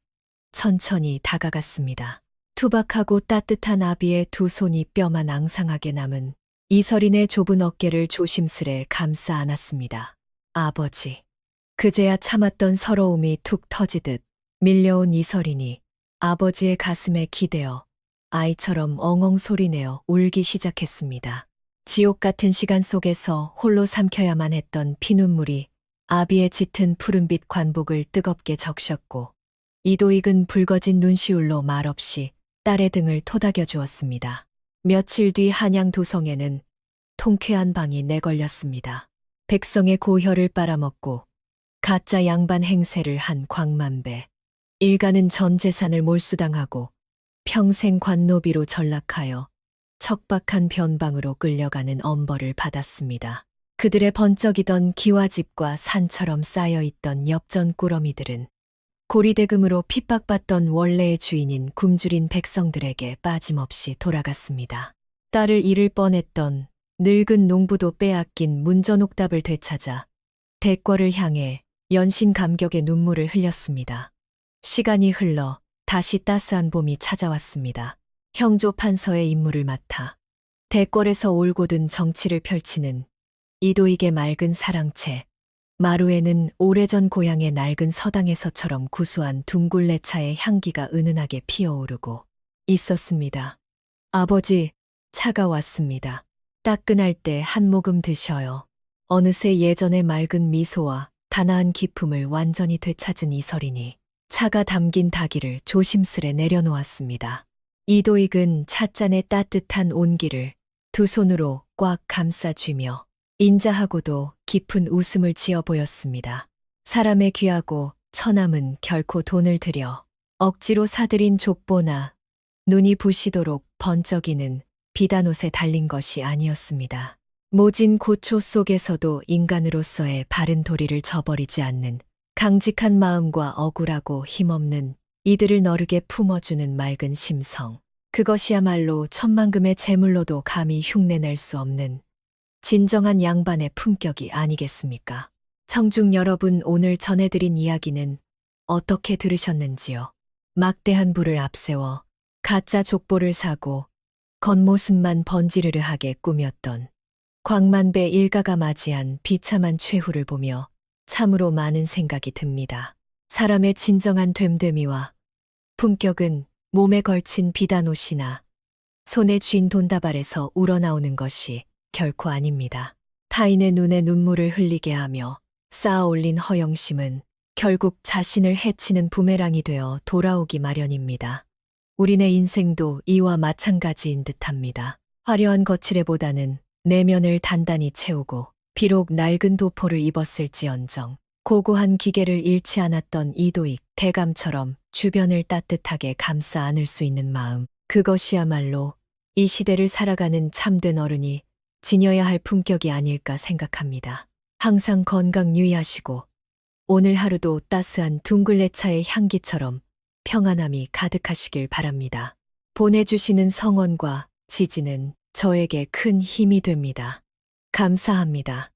Speaker 1: 천천히 다가갔습니다. 투박하고 따뜻한 아비의 두 손이 뼈만 앙상하게 남은 이설인의 좁은 어깨를 조심스레 감싸 안았습니다. 아버지. 그제야 참았던 서러움이 툭 터지듯 밀려온 이설인이 아버지의 가슴에 기대어 아이처럼 엉엉 소리내어 울기 시작했습니다. 지옥 같은 시간 속에서 홀로 삼켜야만 했던 피눈물이 아비의 짙은 푸른빛 관복을 뜨겁게 적셨고 이도익은 붉어진 눈시울로 말없이 딸의 등을 토닥여 주었습니다. 며칠 뒤 한양 도성에는 통쾌한 방이 내걸렸습니다. 백성의 고혈을 빨아먹고 가짜 양반 행세를 한 광만배. 일가는 전 재산을 몰수당하고 평생 관노비로 전락하여 척박한 변방으로 끌려가는 엄벌을 받았습니다. 그들의 번쩍이던 기와집과 산처럼 쌓여있던 엽전 꾸러미들은 고리대금으로 핍박받던 원래의 주인인 굶주린 백성들에게 빠짐없이 돌아갔습니다. 딸을 잃을 뻔했던 늙은 농부도 빼앗긴 문전옥답을 되찾아 대궐을 향해 연신 감격의 눈물을 흘렸습니다. 시간이 흘러 다시 따스한 봄이 찾아왔습니다. 형조 판서의 임무를 맡아 대궐에서 올곧은 정치를 펼치는 이도익의 맑은 사랑채, 마루에는 오래전 고향의 낡은 서당에서처럼 구수한 둥굴레차의 향기가 은은하게 피어오르고 있었습니다. 아버지, 차가 왔습니다. 따끈할 때 한 모금 드셔요. 어느새 예전의 맑은 미소와 단아한 기품을 완전히 되찾은 이설이니 차가 담긴 닭이를 조심스레 내려놓았습니다. 이도익은 찻잔의 따뜻한 온기를 두 손으로 꽉 감싸쥐며 인자하고도 깊은 웃음을 지어 보였습니다. 사람의 귀하고 처남은 결코 돈을 들여 억지로 사들인 족보나 눈이 부시도록 번쩍이는 비단옷에 달린 것이 아니었습니다. 모진 고초 속에서도 인간으로서의 바른 도리를 저버리지 않는 강직한 마음과 억울하고 힘없는 이들을 너르게 품어주는 맑은 심성. 그것이야말로 천만금의 재물로도 감히 흉내낼 수 없는 진정한 양반의 품격이 아니겠습니까? 청중 여러분, 오늘 전해드린 이야기는 어떻게 들으셨는지요? 막대한 부를 앞세워 가짜 족보를 사고 겉모습만 번지르르하게 꾸몄던 광만배 일가가 맞이한 비참한 최후를 보며 참으로 많은 생각이 듭니다. 사람의 진정한 됨됨이와 품격은 몸에 걸친 비단옷이나 손에 쥔 돈다발에서 우러나오는 것이 결코 아닙니다. 타인의 눈에 눈물을 흘리게 하며 쌓아올린 허영심은 결국 자신을 해치는 부메랑이 되어 돌아오기 마련입니다. 우리네 인생도 이와 마찬가지인 듯합니다. 화려한 거칠애보다는 내면을 단단히 채우고 비록 낡은 도포를 입었을지언정 고고한 기계를 잃지 않았던 이도익 대감처럼 주변을 따뜻하게 감싸 안을 수 있는 마음, 그것이야말로 이 시대를 살아가는 참된 어른이 지녀야 할 품격이 아닐까 생각합니다. 항상 건강 유의하시고 오늘 하루도 따스한 둥글레차의 향기처럼 평안함이 가득하시길 바랍니다. 보내주시는 성원과 지지는 저에게 큰 힘이 됩니다. 감사합니다.